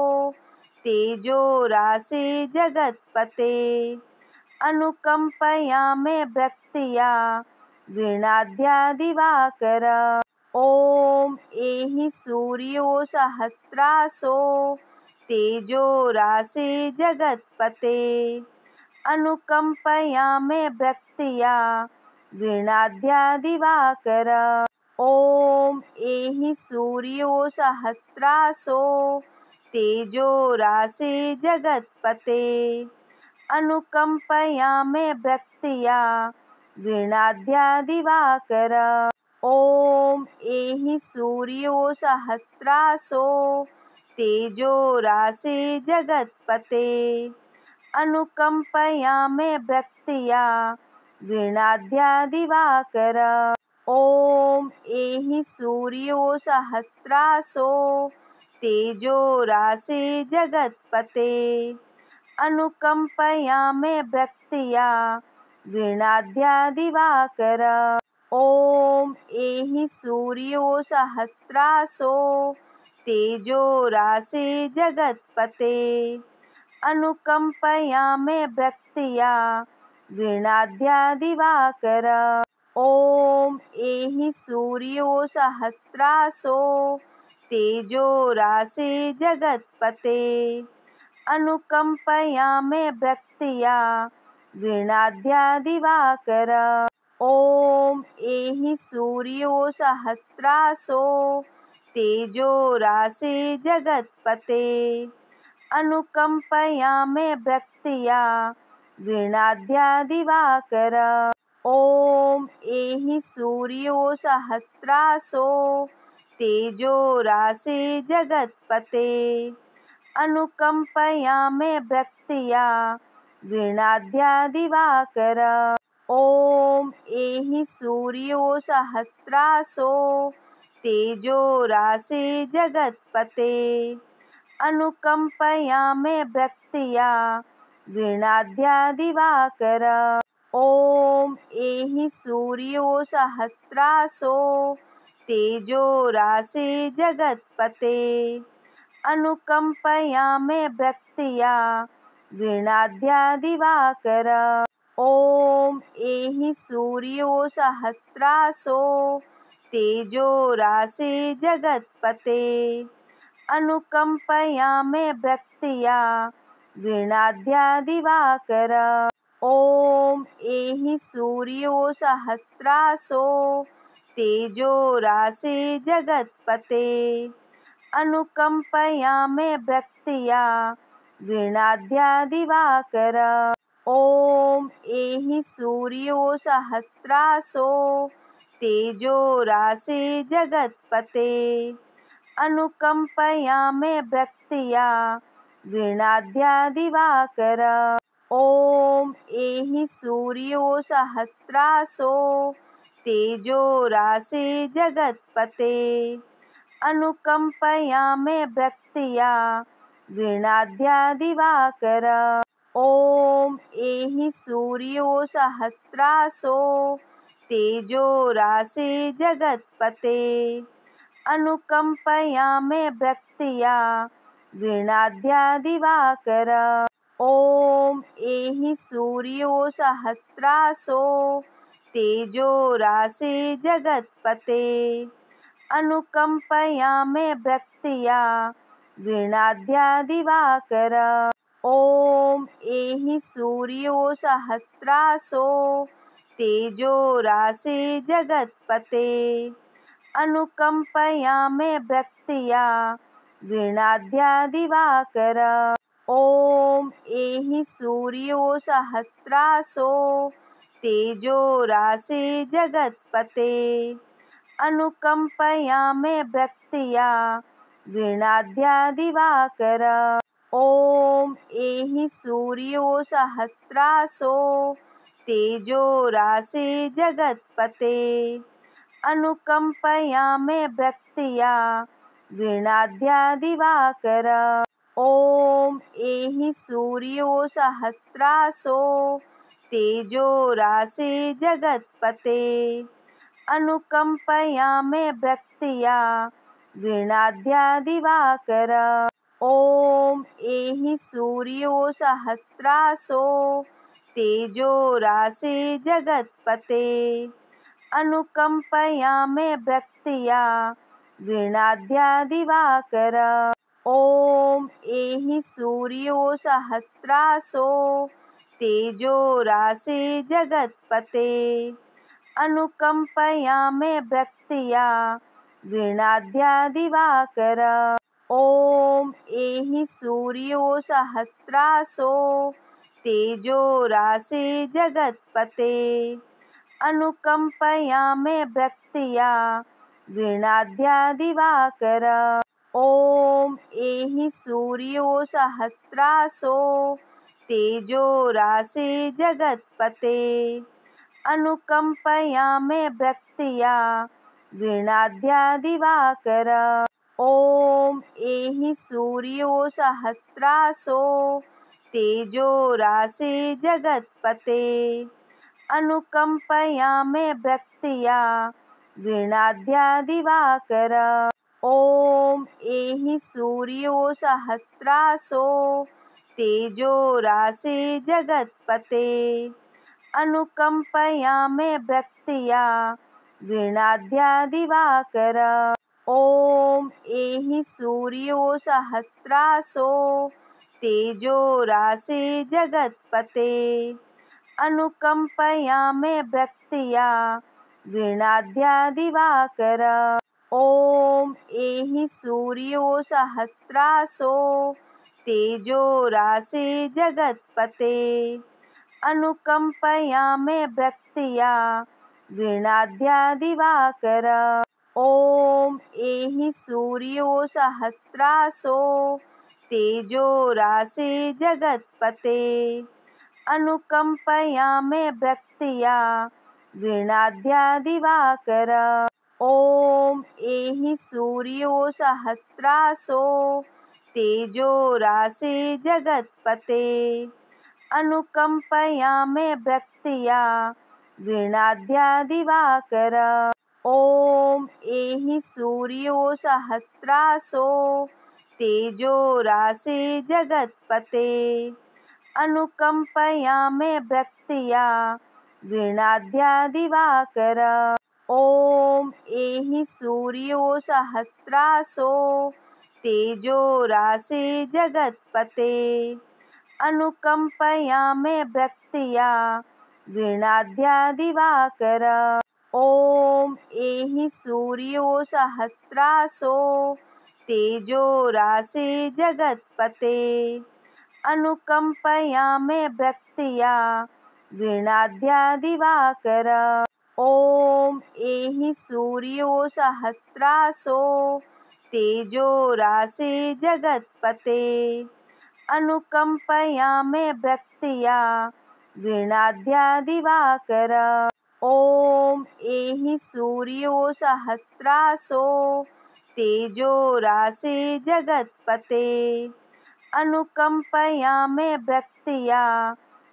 तेजो रासे जगत्पते अनुकंपया मे भक्त्या गृणाद्या दिवाकर। ओम एहि सूर्यो सहस्रासो तेजो रासे जगत्पते अनुकंपया मे भक्त्या गृणाद्या दिवाकर। ओम एहि सूर्यो सहस्रासो तेजो रासे जगत्पते अनुकंपया मे भक्त्या गृणाद्या दिवाकर। ओम एहि सूर्यो सहस्रासो तेजो रासे जगत्पते अनुकंपया मे भक्त्या गृणाद्या दिवाकर। ॐ एहि सूर्यो सहस्रासो तेजो रासे जगत्पते अनुकंपयामे भक्त्या गृणाद्या दिवाकर। ॐ एहि सूर्यो सहस्रासो तेजो रासे जगत्पते अनुकंपयामे भक्त्या गृणाद्या दिवाकर। ॐ एहि सूर्यो सहस्रासो तेजो रासे जगत्पते अनुकंपयामे भक्त्या गृणाद्या दिवाकर। ॐ एहि सूर्यो सहस्रासो तेजो रासे जगत्पते अनुकंपयामे भक्त्या गृणाद्या दिवाकर। ॐ एहि सूर्यो सहस्रासो तेजो रासे जगत्पते अनुकंपयामे भक्त्या गृणाद्या दिवाकर। ॐ एहि सूर्यो सहस्रासो तेजो रासे जगत्पते अनुकंपयामे भक्त्या गृणाद्या दिवाकर। ॐ एहि सूर्यो सहस्रासो तेजो रासे जगत्पते अनुकंपयामे भक्त्या गृणाद्या दिवाकर। ॐ एहि सूर्यो सहस्रासो तेजो रासे जगत्पते अनुकंपयामे भक्त्या गृणाद्या दिवाकर। ॐ एहि सूर्यो सहस्रासो तेजो रासे जगत्पते अनुकंपयामे भक्त्या गृणाद्या दिवाकर। ॐ एहि सूर्यो सहस्रासो तेजो रासे जगत्पते अनुकंपयामे भक्त्या गृणाद्या दिवाकर। ॐ एहि सूर्यो सहस्रासो तेजो रासे जगत्पते अनुकंपयामे भक्त्या गृणाद्या दिवाकर। ॐ एहि सूर्यो सहस्रासो तेजो रासे जगत्पते अनुकंपयामे भक्त्या गृणाद्या दिवाकर। ॐ एहि सूर्यो सहस्रासो तेजो रासे जगत्पते अनुकंपयामे भक्त्या गृणाद्या दिवाकर। ॐ एहि सूर्यो सहस्रासो तेजो रासे जगत्पते अनुकंपयामे भक्त्या गृणाद्या दिवाकर। ॐ एहि सूर्यो सहस्रासो तेजो रासे जगत्पते अनुकंपयामे भक्त्या गृणाद्या दिवाकर। ॐ एहि सूर्यो सहस्रासो तेजो रासे जगत्पते अनुकंपयामे भक्त्या गृणाद्या दिवाकर। ॐ एहि सूर्यो सहस्रासो तेजो रासे जगत्पते अनुकंपयामे भक्त्या गृणाद्या दिवाकर। ॐ एहि सूर्यो सहस्रासो तेजो रासे जगत्पते अनुकंपयामे भक्त्या गृणाद्या दिवाकर। ॐ एहि सूर्यो सहस्रासो तेजो रासे जगत्पते अनुकंपयामे भक्त्या गृणाद्या दिवाकर। ॐ एहि सूर्यो सहस्रासो तेजो रासे जगत्पते अनुकंपयामे भक्त्या गृणाद्या दिवाकर। ॐ एहि सूर्यो सहस्रासो तेजो रासे जगत्पते अनुकंपयामे भक्त्या गृह्णाद्या दिवाकर। ॐ एहि सूर्यो सहस्रासो तेजो रासे जगत्पते। अनुकंपयामे भक्त्या गृह्णाद्या दिवाकर। ॐ एहि सूर्यो सहस्रासो तेजो रासे जगत्पते। अनुकंपयामे भक्त्या गृह्णाद्या दिवाकर। ॐ एहि सूर्यो सहस्रासो तेजो रासे जगत्पते। अनुकंपयामे भक्त्या गृह्णाद्या दिवाकर। ॐ एहि सूर्यो सहस्रासो तेजो रासे जगत्पते। अनुकंपयामे भक्त्या गृह्णाद्या दिवाकर। ॐ एहि सूर्यो सहस्रासो तेजो रासे जगत्पते। अनुकंपयामे भक्त्या गृह्णाद्या दिवाकर। ॐ एहि सूर्यो सहस्रासो तेजो रासे जगत्पते। अनुकंपयामे भक्त्या गृह्णाद्या दिवाकर। ॐ एहि सूर्यो सहस्रासो तेजो रासे जगत्पते। अनुकंपयामे भक्त्या गृह्णाद्या दिवाकर। ॐ एहि सूर्यो सहस्रासो तेजो रासे जगत्पते। अनुकंपयामे भक्त्या गृह्णाद्या दिवाकर। ॐ एहि सूर्यो सहस्रासो तेजो रासे जगत्पते। अनुकंपयामे भक्त्या गृह्णाद्या दिवाकर। ॐ एहि सूर्यो सहस्रासो तेजो रासे जगत्पते। अनुकंपयामे भक्त्या गृह्णाद्या दिवाकर। ॐ एहि सूर्यो सहस्रासो तेजो रासे जगत्पते। अनुकंपयामे भक्त्या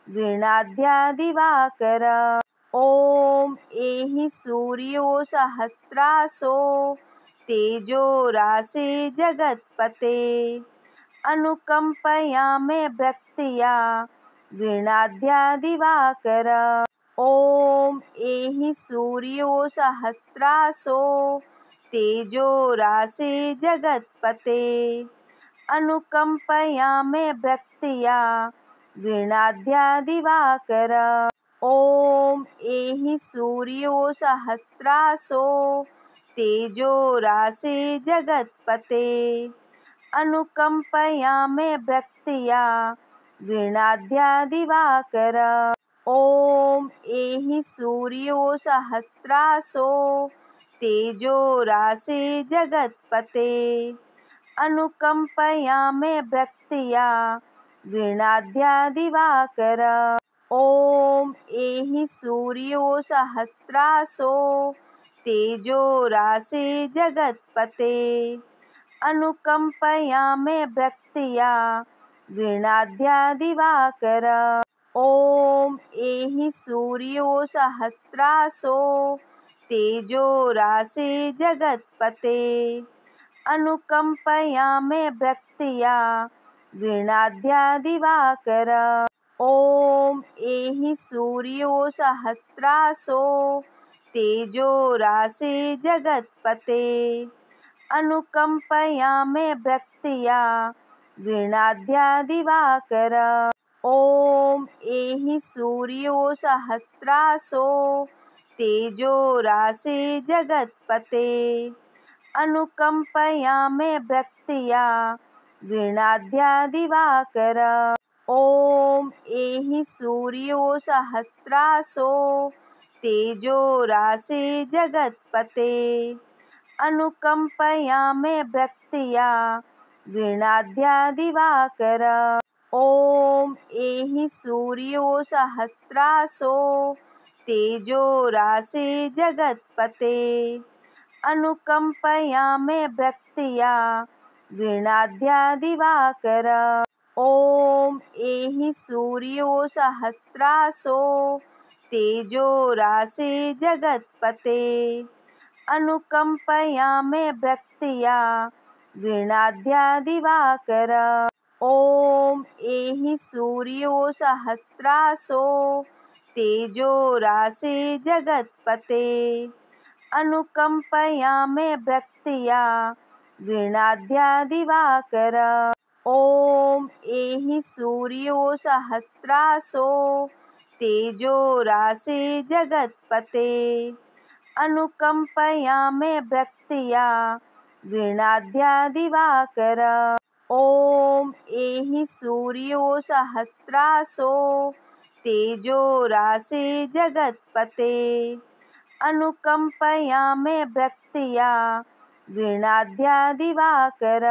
गृह्णाद्या दिवाकर। ॐ एहि सूर्यो सहस्रासो तेजो रासे जगत्पते। अनुकंपयामे भक्त्या गृह्णाद्या दिवाकर। ॐ एहि सूर्यो सहस्रासो तेजो रासे जगत्पते। अनुकंपयामे भक्त्या गृह्णाद्या दिवाकर। ॐ एहि सूर्यो सहस्रासो तेजो रासे जगत्पते। अनुकंपयामे भक्त्या गृह्णाद्या दिवाकर। ॐ एहि सूर्यो सहस्रासो तेजो रासे जगत्पते। अनुकंपयामे भक्त्या गृह्णाद्या दिवाकर। ॐ एहि सूर्यो सहस्रासो तेजो रासे जगत्पते। अनुकंपयामे भक्त्या गृह्णाद्या दिवाकर। ॐ एहि सूर्यो सहस्रासो तेजो रासे जगत्पते। अनुकंपयामे भक्त्या गृह्णाद्या दिवाकर। ॐ एहि सूर्यो सहस्रासो तेजो रासे जगत्पते। अनुकंपयामे भक्त्या गृह्णाद्या दिवाकर। ॐ एहि सूर्यो सहस्रासो तेजो रासे जगत्पते। अनुकंपयामे भक्त्या गृह्णाद्या दिवाकर। ॐ एहि सूर्यो सहस्रासो तेजो रासे जगत्पते। अनुकंपयामे भक्त्या गृह्णाद्या दिवाकर। ॐ एहि सूर्यो सहस्रासो तेजो रासे जगत्पते अनुकंपया मे भक्त्या गृणाद्या दिवाकर। ओम एहि सूर्यो सहस्रासो तेजो रासे जगत्पते अनुकंपया मे भक्त्या गृणाद्या दिवाकर। ओम एहि सूर्यो सहस्रासो तेजो रासे जगत्पते अनुकंपया मे भक्त्या गृणाद्या दिवाकर। ओम एहि सूर्यो सहस्रासो तेजो रासे जगत्पते अनुकंपया मे भक्त्या गृणाद्या दिवाकर। ओम एहि सूर्यो सहस्रासो तेजो रासे जगत्पते अनुकंपया मे भक्त्या गृणाद्या दिवाकर।